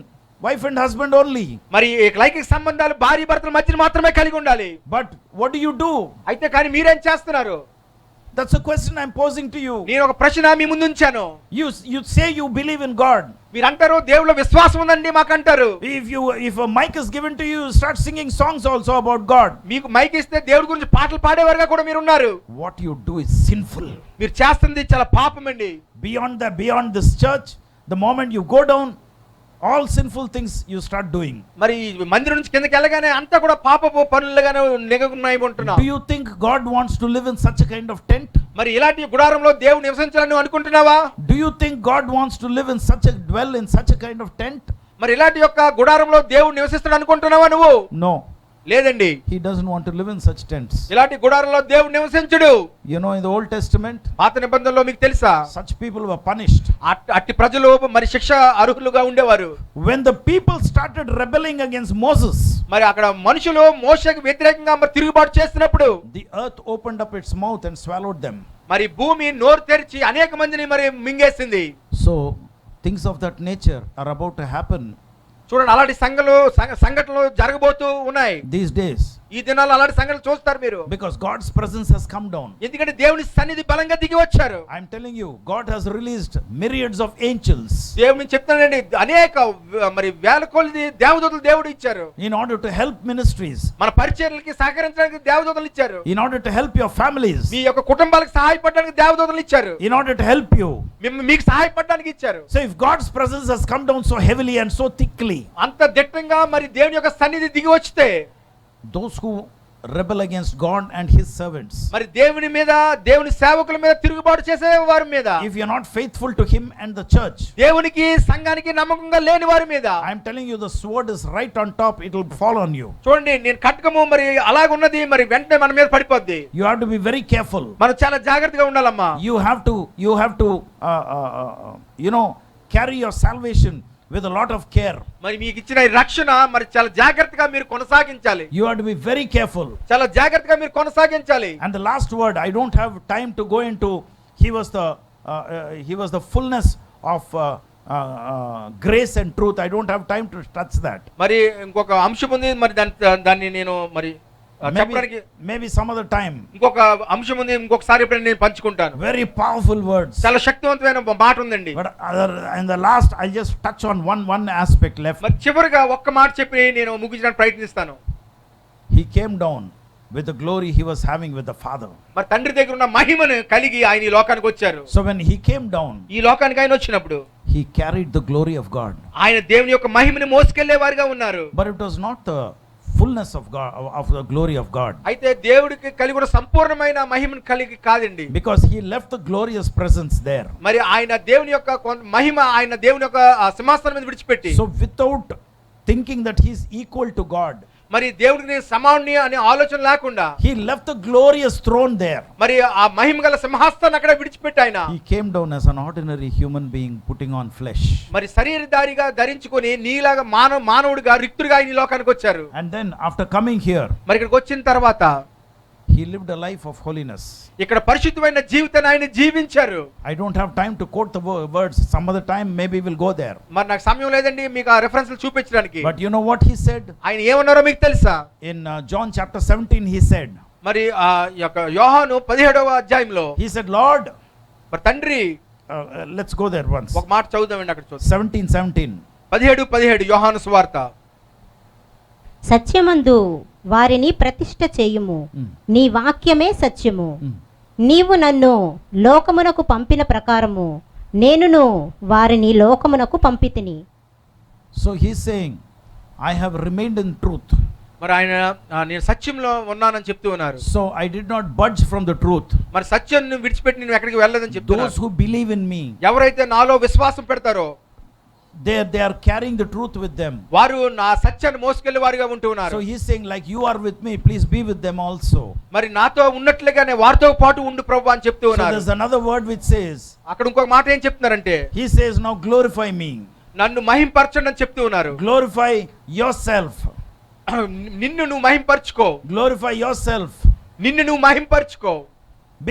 wife and husband only. మరి లైంగిక సంబంధాలు భార్య భర్తల మధ్య మాత్రమే కలిగి ఉండాలి. But what do you do? అయితే కానీ మీరేం చేస్తున్నారు? That's a question I'm posing to you. నేను ఒక ప్రశ్న మీ ముందు ఉంచాను. You say you believe in God. మీరు అంటారు దేవుళ్ళో విశ్వాసం ఉందండి మాకు అంటారు. If a mic is given to you, start singing songs also about God. మీకు మైక్ ఇస్తే దేవుడి గురించి పాటలు పాడేవారుగా కూడా మీరు ఉన్నారు. What you do is sinful. మీరు చేస్తుంది చాలా పాపం అండి. Beyond this church, The moment you go down, all sinful things you start doing. మరి ఈ మందిరం నుంచి కిందకి వెళ్ళగానే అంతా కూడా పాపపు పనులుగానే నిగగున్నాయి ఉంటున్నాం. Do you think God wants to live in such a kind of tent? మరి ఇలాంటి గుడారంలో దేవుడు నివసించాలని నువ్వు అనుకుంటున్నావా? Do you think God wants to dwell in such a kind of tent? మరి ఇలాంటి యొక్క గుడారంలో దేవుడు నివసిస్తాడు అనుకుంటున్నావా నువ్వు? No. లేదండి. He doesn't want to live in such tents. ఇలాంటి గుడారంలో దేవుడు నివసించడు. You know, in the Old Testament, పాత నిబంధనలో మీకు తెలుసా, such people were punished. అట్టి ప్రజలు మరి శిక్ష అర్హులుగా ఉండేవారు. When the people started rebelling against Moses, మరి అక్కడ మనుషులు మోషేకి వ్యతిరేకంగా మరి తిరుగుబాటు చేస్తున్నప్పుడు the earth opened up its mouth and swallowed them. మరి భూమి నోరు తెరిచి అనేక మందిని మరి మింగేసింది. So things of that nature are about to happen చూడండి, అలాంటి సంఘటనలు జరగబోతూ ఉన్నాయి these days. ఈ దినాల్లో అలాంటి సంఘటనలు చూస్తారు మీరు. Because God's presence has come down. ఎందుకంటే దేవుని సన్నిధి బలంగా దిగి వచ్చారు. I am telling you, God has released myriads of angels దేవుని చెప్తానండి, అనేక మరి వేల కొలది దేవదూతలు దేవుడు ఇచ్చారు. in order to help ministries, మన పరిచర్యలకి సహకరించడానికి దేవదూతలు ఇచ్చారు. in order to help your families, మీ యొక్క కుటుంబాలకు సహాయపడడానికి దేవదూతలు ఇచ్చారు. in order to help you. మీకు సహాయపడడానికి ఇచ్చారు. So if God's presence has come down so heavily and so thickly, అంత దిట్టంగా మరి దేవుని యొక్క సన్నిధి దిగి వచ్చితే those who rebel against God and his servants, మరి దేవుని మీద దేవుని సేవకుల మీద తిరుగుబాటు చేసే వారి మీద, if you are not faithful to him and the church, దేవునికి సంఘానికి నమ్మకంగా లేని వారి మీద, I am telling you, the sword is right on top, it will fall on you. చూడండి, నేను ఖడ్గము మరి అలాగున్నది మరి వెంటనే మన మీద పడిపోద్ది. You have to be very careful. మనం చాలా జాగ్రత్తగా ఉండాలమ్మా. You have to carry your salvation with a lot of care. మరి మీకు ఇచ్చిన ఈ రక్షణ మరి చాలా జాగ్రత్తగా మీరు కొనసాగించాలి. You have to be very careful. చాలా జాగ్రత్తగా మీరు కొనసాగించాలి. And the last word, I don't have time to go into. He was the fullness of grace and truth. I don't have time to touch that. మరి ఇంకొక అంశం ఉంది, మరి దాన్ని నేను మరి చెప్పడానికి maybe some other time. ఇంకొక అంశం ఉంది, ఇంకొకసారి ఎప్పుడైనా నేను పంచుకుంటాను. Very powerful words. చాలా శక్తివంతమైన మాట ఉందండి. But in the last, I'll just touch on one aspect left. మరి చివరిగా ఒక్క మాట చెప్పి నేను ముగించడానికి ప్రయత్నిస్తాను. He came down with the glory he was having with the Father. మరి తండ్రి దగ్గర ఉన్న మహిమను కలిగి ఆయన ఈ లోకానికి వచ్చారు. So when he came down, ఈ లోకానికి ఆయన వచ్చినప్పుడు he carried the glory of God. ఆయన దేవుని యొక్క మహిమని మోసుకెళ్లే వారిగా ఉన్నారు. But it was not the fullness of God, of the glory of God. అయితే దేవుడికి కలిగి ఉన్న సంపూర్ణమైన మహిమను కలిగి కాదండి. Because he left the glorious presence there. మరి ఆయన దేవుని యొక్క మహిమ ఆయన దేవుని యొక్క సింహాసనం మీద విడిచిపెట్టి, So without thinking that he is equal to God, మరి దేవుడికి సమానుని అనే ఆలోచన లేకుండా he left the glorious throne there. మరి ఆ మహిమ గల సింహాసనాన్ని అక్కడ విడిచిపెట్టి ఆయన He came down as an ordinary human being putting on flesh. మరి శరీరధారిగా ధరించుకొని నీలాగా మానవుడిగా రిక్తుడిగా ఆయన ఈ లోకానికి వచ్చారు. And then after coming here, మరి ఇక్కడికి వచ్చిన తర్వాత he lived a life of holiness. ఇక్కడ పరిశుద్ధమైన జీవితాన్ని ఆయన జీవించారు. I don't have time to quote the words. Some other time maybe we'll go there. మరి నాకు సమయం లేదండి మీకు ఆ రెఫరెన్స్లు చూపించడానికి. But you know what he said? ఆయన ఏమన్నారో మీకు తెలుసా? In John chapter 17 he said, మరి ఆ యొక్క యోహాను 17వ అధ్యాయంలో he said, Lord, మరి తండ్రి, let's go there once. ఒక మాట చదువుదామండి అక్కడ చూద్దాం. 17 17 యోహాను సువార్త. సత్యమందు వారిని ప్రతిష్ఠ చేయుము, నీ వాక్యమే సత్యము. నీవు నన్ను లోకమునకు పంపిన ప్రకారము నేనును వారిని లోకమునకు పంపితిని. So he's saying, I have remained in truth. మరి ఆయన నేను సత్యంలో ఉన్నానని చెప్తూ ఉన్నారు. So I did not budge from the truth. మరి సత్యాన్ని విడిచిపెట్టి నేను ఎక్కడికి వెళ్ళలేదని చెప్తున్నారు. Those who believe in me, ఎవరైతే నాలో విశ్వాసం పెడతారో they are carrying the truth with them. వారు నా సత్యాన్ని మోసుకెళ్లే వారిగా ఉంటూ ఉన్నారు. So he's saying, like you are with me, please be with them also. మరి నాతో ఉన్నట్లుగానే వారితో పాటు ఉండు ప్రభువా అని చెప్తూ So ఉన్నారు. there's another word which says, అక్కడ ఇంకొక మాట ఏం చెప్తున్నారంటే, he says, now glorify me. నన్ను మహింపరచండి అని చెప్తూ ఉన్నారు. Glorify yourself. నిన్ను నువ్వు మహింపరచుకో. Glorify yourself. నిన్ను నువ్వు మహింపరచుకో.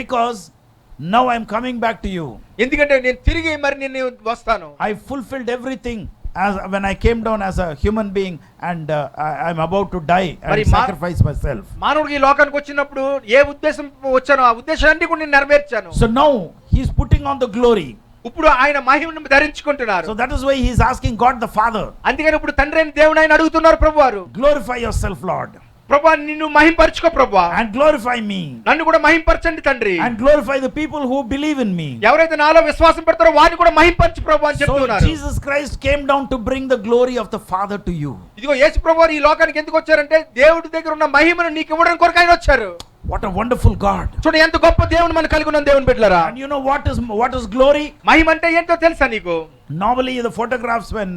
Because now I'm coming back to you. ఎందుకంటే నేను తిరిగి మరి నిన్ను వస్తాను. I fulfilled everything as when I came down as a human being and I'm about to die and sacrifice myself. మానవుడికి ఈ లోకానికి వచ్చినప్పుడు ఏ ఉద్దేశం వచ్చానో ఆ ఉద్దేశాన్ని కూడా నేను నెరవేర్చాను. So now he's putting on the glory. ఇప్పుడు ఆయన మహిమను ధరించుకుంటున్నారు. So that is why he is asking God the Father, అందుకని ఇప్పుడు తండ్రి అయిన దేవుని ఆయన అడుగుతున్నారు ప్రభువారు, glorify yourself, Lord. ప్రభువా నిన్ను మహింపరచుకో ప్రభువా, and glorify me, నన్ను కూడా మహింపరచండి తండ్రి, and glorify the people who believe in me. ఎవరైతే నాలో విశ్వాసం పెడతారో వారిని కూడా మహింపరచు ప్రభువా అని So చెప్తున్నారు. Jesus Christ came down to bring the glory of the Father to you. ఇదిగో యేసు ప్రభువారు ఈ లోకానికి ఎందుకు వచ్చారంటే దేవుడి దగ్గర ఉన్న మహిమను నీకు ఇవ్వడానికి కొరకు ఆయన వచ్చారు. What a wonderful God. చూడు ఎంత గొప్ప దేవుని మనం కలిగి ఉన్నాం దేవుని బిడ్డలారా. And you know what is glory? మహిమ అంటే ఏంటో తెలుసా నీకు? Normally the photographs when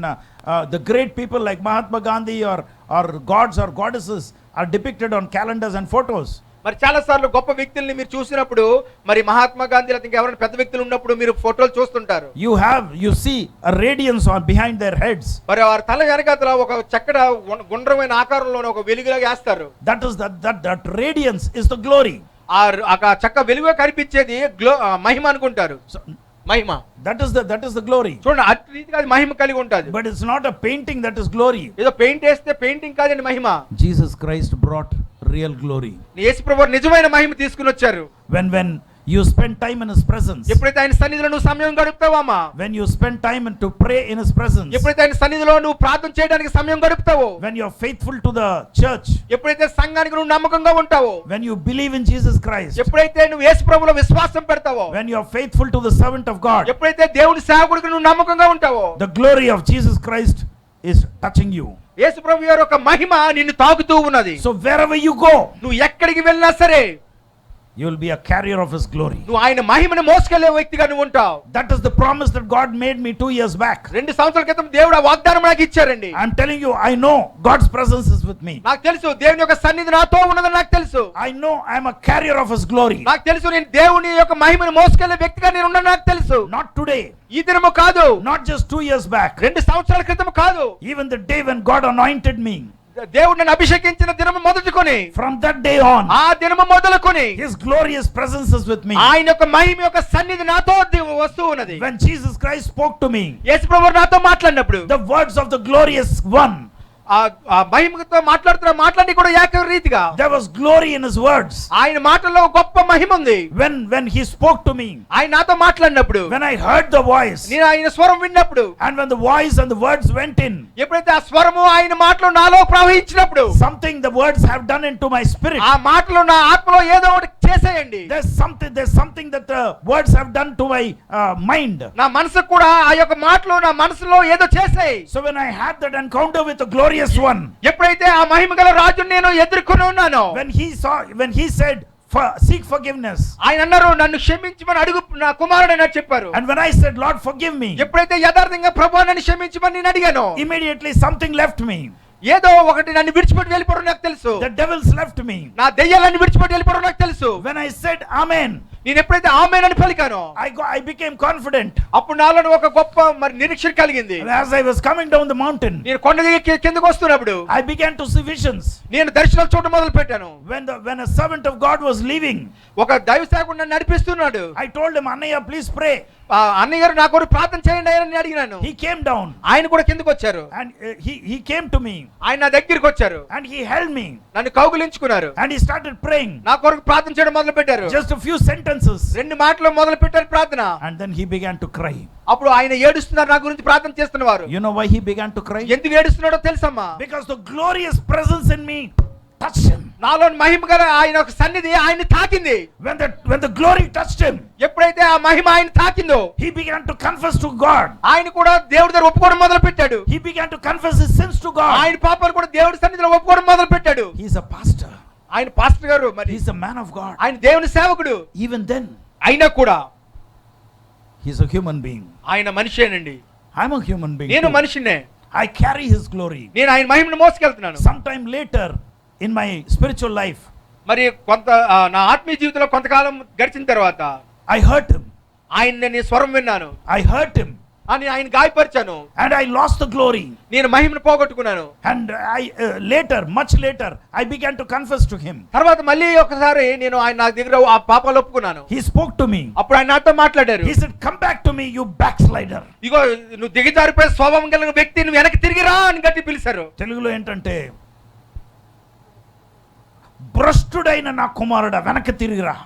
the great people like Mahatma Gandhi or gods or goddesses are depicted on calendars and photos. మరి చాలా సార్లు గొప్ప వ్యక్తుల్ని మీరు చూసినప్పుడు, మరి మహాత్మా గాంధీ లేదా ఎవరైనా పెద్ద వ్యక్తులు ఉన్నప్పుడు మీరు ఫోటోలు చూస్తుంటారు. You see a radiance on behind their heads. మరి వారి తల వెనకాతల ఒక చక్కట గుండ్రమైన ఆకారంలో ఒక వెలుగులాగా వేస్తారు. That radiance is the glory. ఆ చక్క వెలుగుగా కనిపించేది మహిమ అనుకుంటారు. మహిమ that is the glory. చూడండి అట్టి రీతిగా అది మహిమ కలిగి ఉంటుంది. But it's not a painting that is glory. ఏదో పెయింట్ వేస్తే పెయింటింగ్ కాదండి మహిమ. Jesus Christ brought real glory. యేసు ప్రభువు నిజమైన మహిమ తీసుకుని వచ్చారు. When you spend time in his presence, ఎప్పుడైతే ఆయన సన్నిధిలో నువ్వు సమయం గడుపుతావమ్మా, when you spend time to pray in his presence, ఎప్పుడైతే ఆయన సన్నిధిలో నువ్వు ప్రార్థన చేయడానికి సమయం గడుపుతావో, when you are faithful to the church, ఎప్పుడైతే సంఘానికి నువ్వు నమ్మకంగా ఉంటావో, when you believe in Jesus Christ, ఎప్పుడైతే నువ్వు యేసు ప్రభువులో విశ్వాసం పెడతావో, when you are faithful to the servant of God, ఎప్పుడైతే దేవుని సేవకుడికి నువ్వు నమ్మకంగా ఉంటావో, the glory of Jesus Christ is touching you. యేసు ప్రభువు యొక్క ఒక మహిమ నిన్ను తాకుతూ ఉన్నది. So wherever you go, నువ్వు ఎక్కడికి వెళ్ళినా సరే you will be a carrier of his glory. నువ్వు ఆయన మహిమను మోసుకెళ్లే వ్యక్తిగా నువ్వు ఉంటావు. That is the promise that God made me 2 years back. 2 సంవత్సరాల క్రితం దేవుడు ఆ వాగ్దానం నాకు ఇచ్చారండి. I am telling you, I know God's presence is with me. నాకు తెలుసు దేవుని యొక్క సన్నిధి నాతో ఉన్నదని నాకు తెలుసు. I know I am a carrier of his glory. నాకు తెలుసు నేను దేవుని యొక్క మహిమను మోసుకెళ్లే వ్యక్తిగా నేను ఉన్నాను నాకు తెలుసు. Not today, ఈ దినము కాదు, not just 2 years back, 2 సంవత్సరాల క్రితం కాదు, even the day when God anointed me, దేవుడు నన్ను అభిషేకించిన దినము మొదలుకొని, from that day on, ఆ దినము మొదలుకొని his glorious presence is with me. ఆయన యొక్క మహిమ యొక్క సన్నిధి నాతో వస్తూ ఉన్నది. When Jesus Christ spoke to me, యేసు ప్రభువు నాతో మాట్లాడినప్పుడు the words of the glorious one, ఆ మహిమతో మాట్లాడి కూడా ఏక రీతిగా there was glory in his words. ఆయన మాటల్లో గొప్ప మహిమ ఉంది. When he spoke to me, ఆయన నాతో మాట్లాడినప్పుడు, when I heard the voice, నేను ఆయన స్వరం విన్నప్పుడు, and when the voice and the words went in, ఎప్పుడైతే ఆ స్వరము ఆయన మాటలో నాలో ప్రవహించినప్పుడు, something the words have done into my spirit. ఆ మాటలో నా ఆత్మలో ఏదో ఒకటి చేసేయండి. There's something that the words have done to my mind. నా మనసు కూడా ఆ యొక్క మాటలో నా మనసులో ఏదో చేసాయి. So when I had that encounter with the glorious one, ఎప్పుడైతే ఆ మహిమగల రాజుని నేను ఎదుర్కొని ఉన్నానో, when he said seek forgiveness, ఆయన అన్నారు నన్ను క్షమించమని అడుగు నా కుమారుడు అని చెప్పారు. and when I said Lord forgive me, ఎప్పుడైతే యథార్థంగా ప్రభువా నన్ను క్షమించమని నేను అడిగాను, immediately something left me. ఏదో ఒకటి నన్ను విడిచిపెట్టి వెళ్ళిపోవడం నాకు తెలుసు. The devils left me. నా దెయ్యాలన్నీ విడిచిపెట్టి వెళ్ళిపోవడం నాకు తెలుసు. When I said amen, నేను ఎప్పుడైతే ఆమేన్ అని పలికానో, I became confident. అప్పుడు నాలో ఒక గొప్ప మరి నిరీక్షణ కలిగింది. As I was coming down the mountain, నేను కొండ దిగి కిందకు వస్తున్నప్పుడు I began to see visions. నేను దర్శనాలు చూడడం మొదలు పెట్టాను. When a servant of God was leaving, ఒక దైవ సేవకుడు నన్ను నడిపిస్తున్నాడు. I told him, Annaya, please pray. అన్నయ్య గారు నా కొరకు ప్రార్థన చేయండి అని అడిగినాను. He came down, ఆయన కూడా కిందకు వచ్చారు. and he came to me, ఆయన నా దగ్గరికి వచ్చారు. and he held me, నన్ను కౌగిలించుకున్నారు. and he started praying. నా కొరకు ప్రార్థన చేయడం మొదలు పెట్టారు. Just a few sentences, 2 మాటలు మొదలు పెట్టారు ప్రార్థన. and then he began to cry. అప్పుడు ఆయన ఏడుస్తున్నారు నా గురించి ప్రార్థన చేస్తున్నవారు. You know why he began to cry? ఎందుకు ఏడుస్తున్నాడో తెలుసమ్మా? Because the glorious presence in me touched him. నాలో మహిమ గల ఆయన ఒక సన్నిధి ఆయన్ని తాకింది. When the glory touched him, ఎప్పుడైతే ఆ మహిమ ఆయన తాకిందో, he began to confess to God. ఆయన కూడా దేవుడి దగ్గర ఒప్పుకోవడం మొదలు పెట్టాడు. He began to confess his sins to God. ఆయన పాపాలు కూడా దేవుడి సన్నిధిలో ఒప్పుకోవడం మొదలు పెట్టాడు. He's a pastor. ఆయన పాస్టర్ గారు, మరి He's a man of God. ఆయన దేవుని సేవకుడు. Even then, అయినా కూడా he's a human being. ఆయన మనిషేనండి. I'm a human being. నేను too. మనిషినే. I carry his glory. నేను ఆయన మహిమను మోసుకెళ్తున్నాను. Sometime later in my spiritual life, మరి కొంత నా ఆత్మీయ జీవితంలో కొంతకాలం గడిచిన తర్వాత I hurt him. ఆయన నేను స్వరం విన్నాను. I hurt him. అని ఆయన గాయపరిచాను. And I lost the glory. నేను మహిమను పోగొట్టుకున్నాను. And much later, I began to confess to him. తర్వాత మళ్ళీ ఒకసారి నేను ఆయన నా దగ్గర ఆ పాపాలు ఒప్పుకున్నాను. He spoke to me. అప్పుడు ఆయన నాతో మాట్లాడారు. He said, come back to me, you backslider. ఇగో నువ్వు దిగజారిపోయే స్వభావం కలిగిన వ్యక్తి, నువ్వు వెనక్కి తిరిగిరా అని గట్టి పిలిచారు. తెలుగులో ఏంటంటే, భ్రష్టుడైన నా కుమారుడా వెనక్కి తిరిగిరా.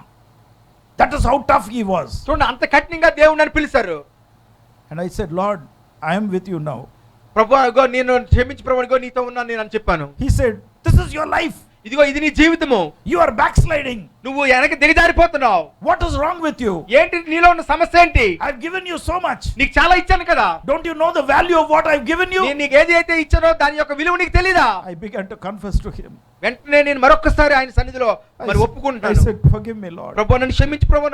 That is how tough he was. చూడండి అంత కఠినంగా దేవుడు నన్ను పిలిచారు. And I said, Lord, I am with you now. ప్రభువా ఇగో నేను క్షమించు ప్రభువా, ఇగో నీతో ఉన్నాను నేను అని చెప్పాను. He said, this is your life. ఇదిగో ఇది నీ జీవితము, You are backsliding. నువ్వు వెనక్కి దిగజారిపోతున్నావు. What is wrong with you? ఏంటి నీలో ఉన్న సమస్య ఏంటి? I've given you so much. నీకు చాలా ఇచ్చాను కదా. Don't you know the value of what I've given you? నేను నీకు ఏది అయితే ఇచ్చానో దాని యొక్క విలువ నీకు తెలీదా? I began to confess to him. వెంటనే నేను మరొకసారి ఆయన సన్నిధిలో మరి I ఒప్పుకుంటాను. said, forgive me, Lord. ప్రభు నన్ను క్షమించు ప్రభు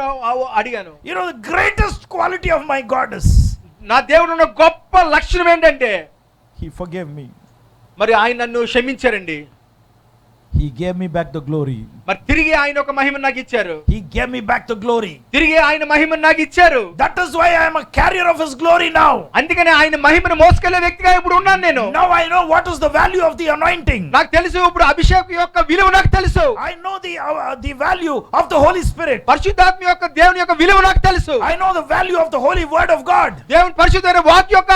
అడిగాను. You know, the greatest quality of my God is నా దేవుడు ఉన్న గొప్ప లక్షణం ఏంటంటే He forgave me. మరి ఆయన నన్ను క్షమించారండి. He gave me back the glory. మరి తిరిగి ఆయన ఒక మహిమను నాకు ఇచ్చారు. He gave me back the glory. తిరిగి ఆయన మహిమను నాకు ఇచ్చారు. That is why I am a carrier of His glory now. అందుకనే ఆయన మహిమను మోసుకెళ్లే వ్యక్తిగా ఇప్పుడు ఉన్నాను నేను. Now I know what is the value of the anointing. నాకు తెలుసు ఇప్పుడు అభిషేకం యొక్క విలువ నాకు తెలుసు. I know the value of the Holy Spirit. పరిశుద్ధాత్మ యొక్క దేవుని యొక్క విలువ నాకు తెలుసు. I know the value of the Holy Word of God. దేవుని పరిశుద్ధమైన వాక్య యొక్క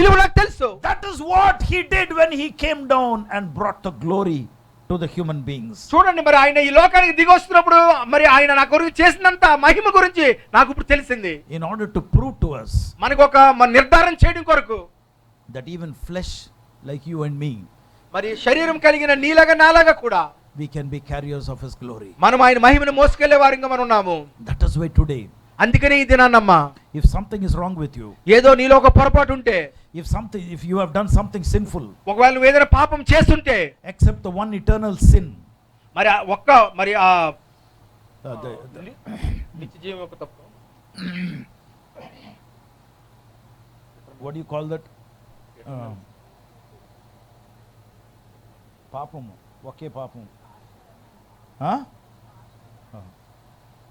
విలువ నాకు తెలుసు. That is what He did when He came down and brought the glory to the human beings. చూడండి మరి ఆయన ఈ లోకానికి దిగి వస్తున్నప్పుడు మరి ఆయన నా గురించి చేసినంత మహిమ గురించి నాకు ఇప్పుడు తెలిసింది. In order to prove to us మనకు ఒక నిర్ధారణ చేయడం కొరకు that even flesh like you and me, మరి శరీరం కలిగిన నీలాగా నాలాగా కూడా we can be carriers of His glory. మనం ఆయన మహిమను మోసుకెళ్లే వారిగా మనం ఉన్నాము. That is why today, అందుకనే ఈ దినాన్నమ్మా if something is wrong with you, ఏదో నీలో ఒక పొరపాటు ఉంటే, if you have done something sinful, ఒకవేళ నువ్వు ఏదైనా పాపం చేస్తుంటే, except the one eternal sin, మరి ఒక్క మరి నిత్య జీవం యొక్క తప్పు, what do you call that? పాపము, ఒకే పాపము.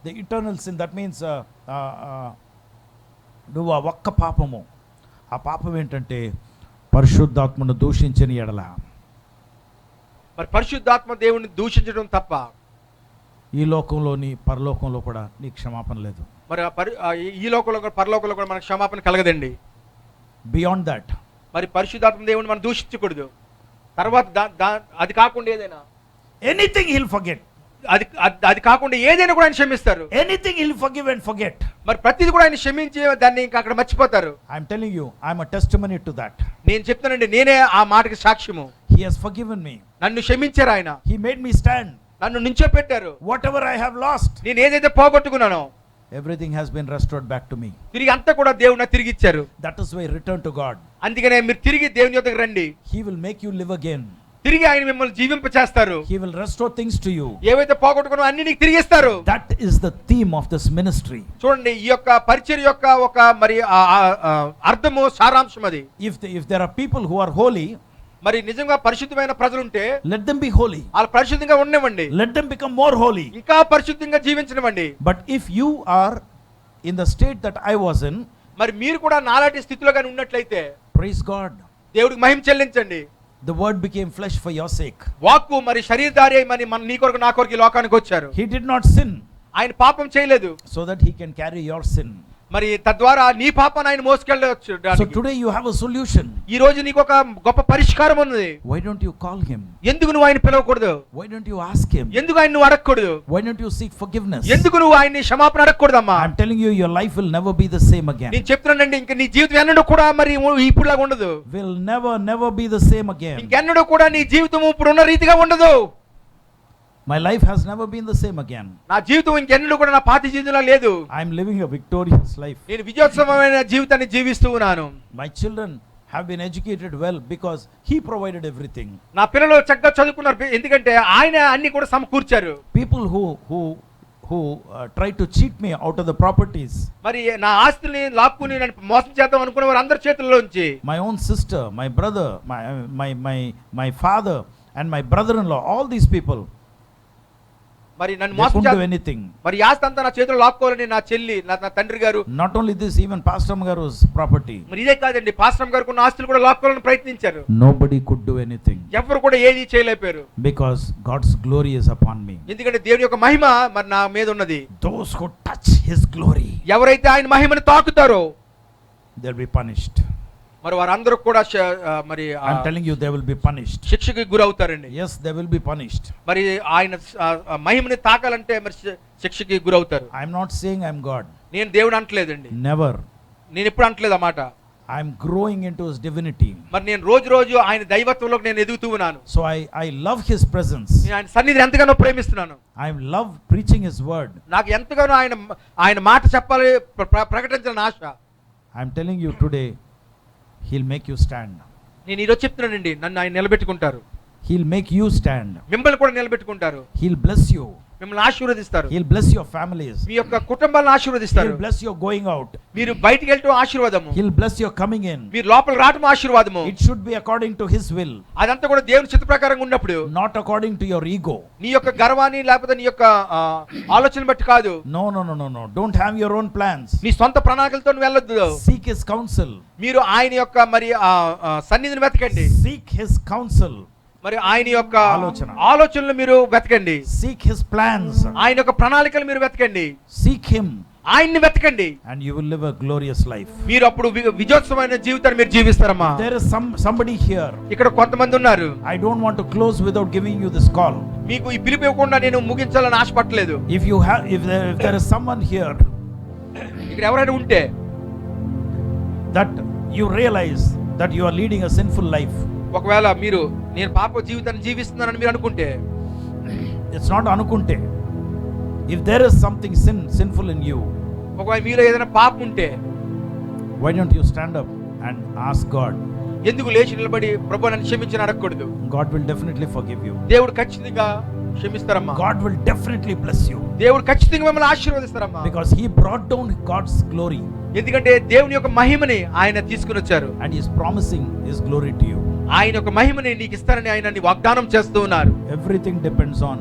The eternal sin, that means నువ్వు ఆ ఒక్క పాపము, ఆ పాపం ఏంటంటే పరిశుద్ధాత్మను దూషించిన ఎడల, మరి పరిశుద్ధాత్మ దేవుని దూషించడం తప్ప ఈ లోకంలోని పరలోకంలో కూడా నీకు క్షమాపణ లేదు. మరి ఈ లోకంలో కూడా పరలోకంలో కూడా మనకు క్షమాపణ కలగదండి. బియాండ్ దట్, మరి పరిశుద్ధాత్మ దేవుని మనం దూషించకూడదు. తర్వాత అది కాకుండా ఏదైనా, ఎనీథింగ్ he'll forget. అది కాకుండా ఏదైనా కూడా ఆయన క్షమిస్తారు. Anything he'll forgive and forget. మరి ప్రతిది కూడా ఆయన క్షమించి దాన్ని ఇంకా అక్కడ మర్చిపోతారు. I'm telling you, I'm a testimony to that. నేను చెప్తానండి, నేనే ఆ మాటకి సాక్ష్యము. He has forgiven me. నన్ను క్షమించారు ఆయన. He made me stand. నన్ను నించోపెట్టారు. Whatever I have lost, నేను ఏదైతే పోగొట్టుకున్నానో everything has been restored back to me. తిరిగి అంతా కూడా దేవుని తిరిగి ఇచ్చారు. That is why return to God. అందుకనే మీరు తిరిగి దేవుని యొద్దకు రండి. He will make you live again. తిరిగి ఆయన మిమ్మల్ని జీవింపచేస్తారు. He will restore things to you. ఏవైతే పోగొట్టుకున్నావో అన్ని నీకు తిరిగి ఇస్తారు. That is the theme of this ministry. చూడండి, ఈ యొక్క పరిచర్య యొక్క ఒక మరి అర్థము సారాంశం అది. If there are people who are holy, మరి నిజంగా పరిశుద్ధమైన ప్రజలుంటే let them be holy. వాళ్ళు పరిశుద్ధంగా ఉండనివ్వండి. Let them become more holy. ఇంకా పరిశుద్ధంగా జీవించనివ్వండి. But if you are in the state that I was in, మరి మీరు కూడా నాలాంటి స్థితిలో కానీ ఉన్నట్లయితే praise God. దేవుడికి మహిమ చెల్లించండి. The word became flesh for your sake. వాక్కు మరి శరీరధారి అయి మరి నీ కొరకు నా కొరకు ఈ లోకానికి వచ్చారు. He did not sin ఆయన పాపం చేయలేదు, so that he can carry your sin. మరి తద్వారా నీ పాపాన్ని ఆయన మోసుకెళ్ళవచ్చు. So today you have a solution. ఈ రోజు నీకు ఒక గొప్ప పరిష్కారం ఉంది. Why don't you call him? ఎందుకు నువ్వు ఆయన పిలవకూడదు? Why don't you ask him? ఎందుకు ఆయన నువ్వు అడగకూడదు? Why don't you seek forgiveness? ఎందుకు నువ్వు ఆయన్ని క్షమాపణ అడగకూడదమ్మా? I'm telling you, your life will never be the same again. నేను చెప్తున్నానండి, ఇంకా నీ జీవితం ఎన్నడూ కూడా మరి ఇప్పుడులాగా ఉండదు. Will never be the same again. ఇంకెన్నడూ కూడా నీ జీవితం ఇప్పుడున్న రీతిగా ఉండదు. My life has never been the same again. నా జీవితం ఇంకెన్నడూ కూడా నా పాత జీవితంలో లేదు. I'm living a victorious life. నేను విజయోత్సవమైన జీవితాన్ని జీవిస్తూ ఉన్నాను. My children have been educated well because he provided everything. నా పిల్లలు చక్కగా చదువుకున్నారు, ఎందుకంటే ఆయన అన్ని కూడా సమకూర్చారు. People who try to cheat me out of the properties, మరి నా ఆస్తుల్ని లాక్కుని నన్ను మోసం చేద్దాం అనుకునే వారు అందరి చేతుల్లోంచి, my own sister, my brother, my father and my brother-in-law, all these people, మరి నన్ను they మోసం couldn't do చేద్దాం, anything. మరి ఆస్తి అంతా నా చేతుల్లో లాక్కోవాలని నా చెల్లి నా తండ్రి గారు, Not only this, even Pastor Magaru's property, మరి ఇదే కాదండి, పాస్టర్ గారికి ఉన్న ఆస్తులు కూడా లాక్కోవాలని ప్రయత్నించారు. nobody could do anything ఎవరు కూడా ఏది చేయలేకపోయారు. because God's glory is upon me. ఎందుకంటే దేవుని యొక్క మహిమ మరి నా మీద ఉన్నది. Those who touch his glory, ఎవరైతే ఆయన మహిమను తాకుతారో they'll be punished. మరి వారందరూ కూడా మరి I'm telling you, they will be punished. శిక్షకి గురవుతారండి. Yes, they will be punished. మరి ఆయన మహిమని తాకాలంటే మరి శిక్షకి గురవుతారు. I'm not saying I'm God. నేను దేవుడు అంటలేదండి, Never. నేను ఎప్పుడు అంటలేదు ఆ మాట. I'm growing into his divinity. మరి నేను రోజు రోజు ఆయన దైవత్వంలోకి నేను ఎదుగుతూ ఉన్నాను. So I love his presence. నేను ఆయన సన్నిధిని ఎంతగానో ప్రేమిస్తున్నాను. I love preaching his word. నాకు ఎంతగానో ఆయన మాట చెప్పాలి, ప్రకటించాలని ఆశ. I'm telling you today, he'll make you stand. నేను ఈరోజు చెప్తున్నానండి, నన్ను ఆయన నిలబెట్టుకుంటారు. He'll make you stand. మిమ్మల్ని కూడా నిలబెట్టుకుంటారు. He'll bless you. మిమ్మల్ని ఆశీర్వదిస్తారు. He'll bless your families. మీ యొక్క కుటుంబాలను ఆశీర్వదిస్తారు. He'll bless your going out. మీరు బయటికి వెళ్ళటం ఆశీర్వాదము. He'll bless your coming in. మీరు లోపల రావటం ఆశీర్వాదము. It should be according to his will. అదంతా కూడా దేవుని చిత్త ప్రకారంగా ఉన్నప్పుడు, Not according to your ego. నీ యొక్క గర్వాన్ని లేకపోతే నీ యొక్క ఆలోచన బట్టి కాదు. No. Don't have your own plans. నీ సొంత ప్రణాళికలతో నువ్వు వెళ్ళొద్దు. Seek his counsel. మీరు ఆయన యొక్క మరి సన్నిధిని వెతకండి. Seek his counsel. మరి ఆయన యొక్క ఆలోచన. ఆలోచనలు మీరు వెతకండి. Seek his plans. ఆయన యొక్క ప్రణాళికలు మీరు వెతకండి. Seek him. ఆయన్ని వెతకండి. And you will live a glorious life. మీరు అప్పుడు విజయోత్సవమైన జీవితాన్ని మీరు జీవిస్తారమ్మా. There is somebody here. ఇక్కడ కొంతమంది ఉన్నారు. I don't want to close without giving you this call. మీకు ఈ పిలుపు ఇవ్వకుండా నేను ముగించాలని ఆశపడలేదు. If there is someone here ఇక్కడ ఎవరైనా ఉంటే that you realize that you are leading a sinful life. ఒకవేళ మీరు నేను పాప జీవితాన్ని జీవిస్తున్నానని మీరు అనుకుంటే, it's not anukunte. If there is something sinful in you, ఒకవేళ మీలో ఏదైనా పాపం ఉంటే, why don't you stand up and ask God? ఎందుకు లేచి నిలబడి ప్రభు నన్ను క్షమించని అడగకూడదు? God will definitely forgive you. దేవుడు ఖచ్చితంగా క్షమిస్తారమ్మా. God will definitely bless you. దేవుడు ఖచ్చితంగా మిమ్మల్ని ఆశీర్వదిస్తారమ్మా. Because he brought down God's glory. ఎందుకంటే దేవుని యొక్క మహిమని ఆయన తీసుకుని వచ్చారు. And he is promising his glory to you. ఆయన యొక్క మహిమని నీకు ఇస్తారని ఆయన వాగ్దానం చేస్తూ ఉన్నారు. Everything depends on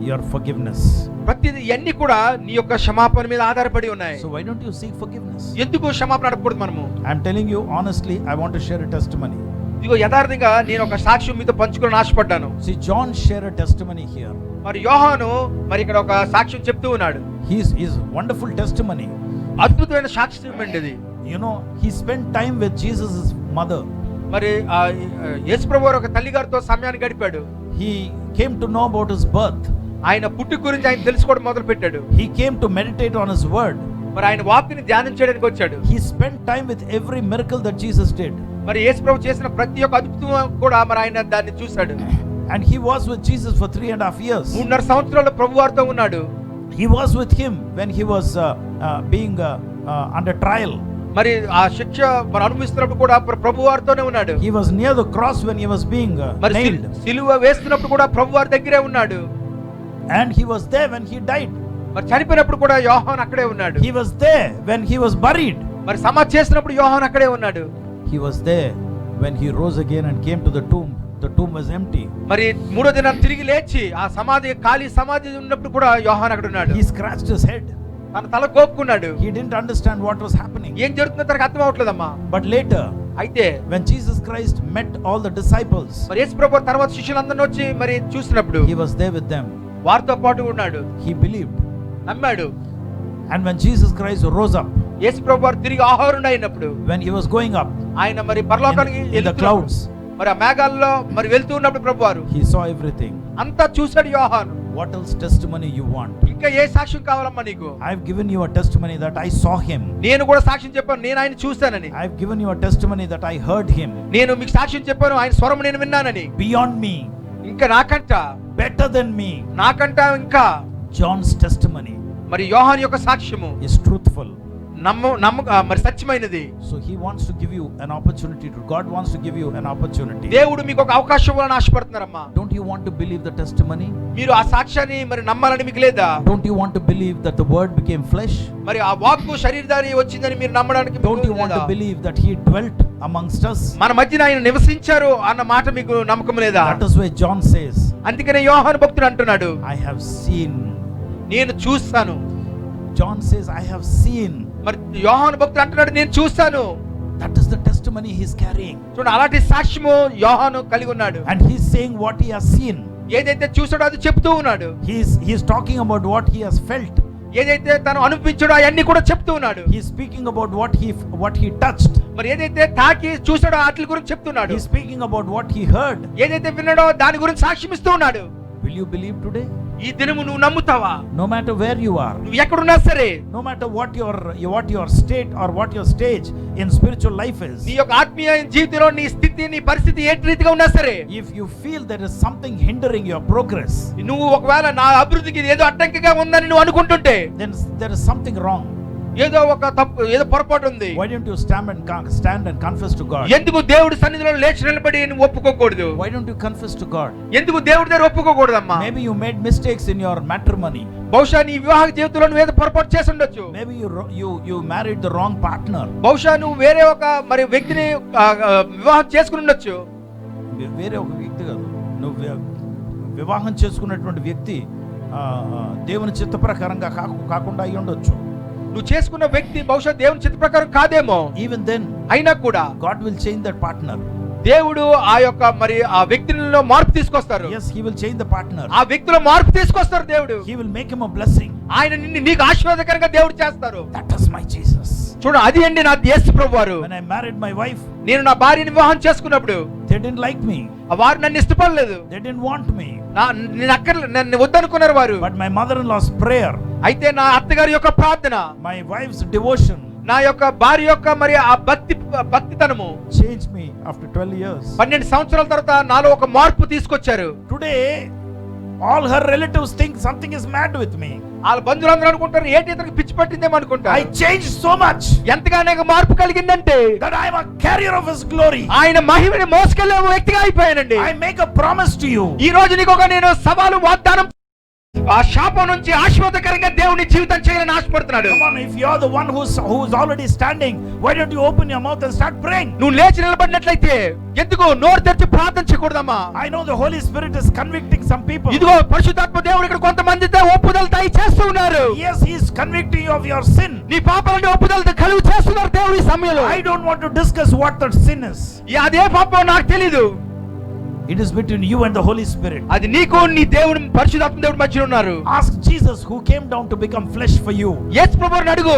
your forgiveness. ప్రతిదీ అన్ని కూడా నీ యొక్క క్షమాపణ మీద ఆధారపడి ఉన్నాయి. So why don't you seek forgiveness? ఎందుకు క్షమాపణ అడగకూడదు మనము? I am telling you honestly, I want to share a testimony. ఇదిగో యథార్థంగా నేను ఒక సాక్ష్యం మీతో పంచుకోవాలని ఆశపడ్డాను. See, John shared a testimony here. మరి యోహాను మరి ఇక్కడ ఒక సాక్ష్యం చెప్తూ ఉన్నాడు. His wonderful testimony. అద్భుతమైన సాక్ష్యం అండి ఇది. You know, he spent time with Jesus' mother. మరి యేసు ప్రభువు ఒక తల్లి గారితో సమయాన్ని గడిపాడు. He came to know about his birth. ఆయన పుట్టుక గురించి ఆయన తెలుసుకోవడం మొదలు పెట్టాడు. He came to meditate on his word. మరి ఆయన వాక్కుని ధ్యానం చేయడానికి వచ్చాడు. He spent time with every miracle that Jesus did. మరి యేసు ప్రభు చేసిన ప్రతి ఒక్క అద్భుతం కూడా మరి ఆయన దాన్ని చూశాడు. And he was with Jesus for 3.5 years. 3.5 సంవత్సరాలు ప్రభువారితో ఉన్నాడు. He was with him when he was being under trial. మరి ఆ శిక్ష మరి అనుభవిస్తున్నప్పుడు కూడా ప్రభువారితోనే ఉన్నాడు. He was near the cross when he was being nailed. సిలువ వేస్తున్నప్పుడు కూడా ప్రభువారి దగ్గరే ఉన్నాడు. And he was there when he died. మరి చనిపోయినప్పుడు కూడా యోహాను అక్కడే ఉన్నాడు. He was there when he was buried. మరి సమాధి చేసినప్పుడు యోహాను అక్కడే ఉన్నాడు. He was there when he rose again and came to the tomb. The tomb was empty. మరి మూడో దినం తిరిగి లేచి ఆ సమాధి ఖాళీ సమాధి ఉన్నప్పుడు కూడా యోహాను అక్కడ ఉన్నాడు. He scratched his head. తన తల గోక్కున్నాడు. He didn't understand what was happening. ఏం జరుగుతుందో తనకు అర్థం అవట్లేదమ్మా. But later, అయితే when Jesus Christ met all the disciples, మరి యేసు ప్రభువు తర్వాత శిష్యులందరిని వచ్చి మరి చూసినప్పుడు he was there with them. వారితో పాటు ఉన్నాడు. He believed. నమ్మాడు. And when Jesus Christ rose up, యేసు ప్రభువు తిరిగి ఆహారుడు అయినప్పుడు, when he was going up ఆయన మరి పరలోకానికి in the clouds, మరి ఆ మేఘాల్లో మరి వెళ్తూ ఉన్నప్పుడు ప్రభువారు he saw everything. అంతా చూశాడు యోహాను. What else testimony you want? ఇంకా ఏ సాక్ష్యం కావాలమ్మా నీకు? I've given you a testimony that I saw him. నేను కూడా సాక్ష్యం చెప్పాను, నేను ఆయన చూశానని. I've given you a testimony that I heard him. నేను మీకు సాక్ష్యం చెప్పాను, ఆయన స్వరం నేను విన్నానని. Beyond me, ఇంకా నాకంట, better than me, నాకంట ఇంకా John's testimony మరి యోహాను యొక్క సాక్ష్యము is truthful. మరి సత్యమైనది. So he wants to give you an opportunity. God wants to give you an opportunity. దేవుడు మీకు ఒక అవకాశం ఇవ్వాలని ఆశపడుతున్నారమ్మా. Don't you want to believe the testimony? మీరు ఆ సాక్ష్యాన్ని మరి నమ్మాలని మీకు లేదా? Don't you want to believe that the word became flesh? మరి ఆ వాక్కు శరీరధారి వచ్చిందని మీరు నమ్మడానికి Don't you want to believe that he dwelt amongst us? మన మధ్యన ఆయన నివసించారు అన్న మాట మీకు నమ్మకం లేదా? That is why John says, అందుకనే యోహాను భక్తుడు అంటున్నాడు, I have seen. నేను చూస్తాను. John says, I have seen. మరి యోహాను భక్తుడు అంటున్నాడు, నేను చూస్తాను. That is the testimony he is carrying. చూడండి, అలాంటి సాక్ష్యము యోహాను కలిగి ఉన్నాడు. And he is saying what he has seen. ఏదైతే చూసాడో అది చెప్తూ ఉన్నాడు. He is talking about what he has felt. ఏదైతే తను అనిపించాడో అవన్నీ కూడా చెప్తూ ఉన్నాడు. He is speaking about what he touched. మరి ఏదైతే తాకి చూసాడో వాటి గురించి చెప్తున్నాడు. He is speaking about what he heard. ఏదైతే విన్నాడో దాని గురించి సాక్ష్యం ఇస్తూ ఉన్నాడు. Will you believe today? ఈ దినము నువ్వు నమ్ముతావా? No matter where you are, నువ్వు ఎక్కడున్నా సరే, no matter what your state or what your stage in spiritual life is, నీ యొక్క ఆత్మీయ జీవితంలో నీ స్థితి, నీ పరిస్థితి ఏ రీతిగా ఉన్నా సరే, if you feel there is something hindering your progress, నువ్వు ఒకవేళ నా అభివృద్ధికి ఏదో అడ్డంకిగా ఉందని నువ్వు అనుకుంటుంటే, then there is something wrong. ఏదో ఒక తప్పు, ఏదో పొరపాటు ఉంది. Why don't you stand and confess to God? ఎందుకు దేవుడి సన్నిధిలో లేచి నిలబడి నువ్వు ఒప్పుకోకూడదు? Why don't you confess to God? ఎందుకు దేవుడి దగ్గర ఒప్పుకోకూడదమ్మా? Maybe you made mistakes in your matrimony. బహుశా నీ వివాహ జీవితంలో నువ్వు ఏదో పొరపాటు చేసి ఉండొచ్చు. Maybe you married the wrong partner. బహుశా నువ్వు వేరే ఒక మరి వ్యక్తిని వివాహం చేసుకుని ఉండొచ్చు. వేరే ఒక వ్యక్తి కాదు, నువ్వు వివాహం చేసుకున్నటువంటి వ్యక్తి దేవుని చిత్త ప్రకారంగా కాకుండా అయి ఉండొచ్చు. నువ్వు చేసుకున్న వ్యక్తి బహుశా దేవుని చిత్త ప్రకారం కాదేమో. Even then, అయినా కూడా God will change that partner. దేవుడు ఆ యొక్క మరి ఆ వ్యక్తిలో మార్పు తీసుకొస్తారు. Yes, he will change the partner. ఆ వ్యక్తిలో మార్పు తీసుకొస్తారు దేవుడు. He will make him a blessing. ఆయన నీకు ఆశీర్వాదకరంగా దేవుడు చేస్తారు. That is my Jesus. చూడు, అది అండి నా యేసు ప్రభువారు. When I married my wife, నేను నా భార్యని వివాహం చేసుకున్నప్పుడు they didn't like me. వారు నన్ను ఇష్టపడలేదు. They didn't want me. నన్ను వద్దనుకున్నారు వారు. But my mother-in-law's prayer, అయితే నా అత్తగారి యొక్క ప్రార్థన, my wife's devotion, నా యొక్క భార్య యొక్క మరి ఆ భక్తితనము changed me after 12 years. 12 సంవత్సరాల తర్వాత నాలో ఒక మార్పు తీసుకొచ్చారు. Today, all her relatives think something is mad with me. వాళ్ళ బంధువులందరూ అనుకుంటారు, ఏంటి ఇతనికి పిచ్చి పట్టిందేమో అనుకుంటారు. I changed so much ఎంతగానో మార్పు కలిగిందంటే that I am a carrier of his glory. ఆయన మహిమని మోసుకెళ్లే వ్యక్తిగా అయిపోయానండి. I make a promise to you. ఈ రోజు నీకు ఒక నేను సవాలు వాగ్దానం, ఆ శాపం నుంచి ఆశీర్వాదకరంగా దేవుని జీవితం చేయాలని ఆశపడుతున్నాడు. Come on, if you are the one who's already standing, why don't you open your mouth and start praying? నువ్వు లేచి నిలబడినట్లయితే ఎందుకు నోరు తెరిచి ప్రార్థన చేయకూడదమ్మా? I know the Holy Spirit is convicting some people. ఇదిగో పరిశుద్ధాత్మ దేవుడు ఇక్కడ కొంతమందితో ఒప్పుదల దయచేస్తూ ఉన్నారు. Yes, he is convicting you of your sin. నీ పాపాలని ఒప్పుదల కలుగు చేస్తున్నారు దేవుడు ఈ సమయంలో. I don't want to discuss what that sin is. అదే పాపం నాకు తెలీదు. It is between you and the Holy Spirit. అది నీకు నీ దేవుడు పరిశుద్ధాత్మ దేవుడు మధ్య ఉన్నారు. Ask Jesus who came down to become flesh for you. యేసు ప్రభువుని అడుగు.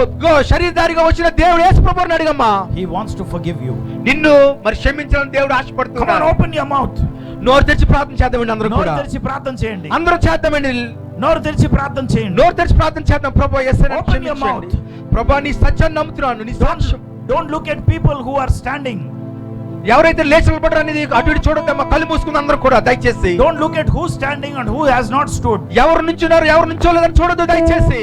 శరీరధారిగా వచ్చిన దేవుడు యేసు ప్రభువుని అడుగమ్మా. He wants to forgive you. నిన్ను మరి క్షమించాలని దేవుడు ఆశపడుతున్నాడు. Come on, open your mouth. నోరు తెరిచి ప్రార్థన చేద్దామండి అందరూ కూడా. నోరు తెరిచి ప్రార్థన చేయండి. అందరూ చేద్దామండి. నోరు తెరిచి ప్రార్థన చేయండి. నోరు తెరిచి ప్రార్థన చేద్దాం. ప్రభువా యేసయ్య Open your mouth. ప్రభువా నీ సత్యాన్ని నమ్ముతున్నాను. నీ సాక్ష్యం. Don't look at people who are standing. ఎవరైతే లేచి నిలబడరు అనేది అటు ఇటు చూడొద్దమ్మా. కళ్ళు మూసుకుని అందరూ కూడా దయచేసి. Don't look at who's standing and who has not stood. ఎవరు నుంచున్నారు ఎవరు నుంచోలేదని చూడొద్దు దయచేసి.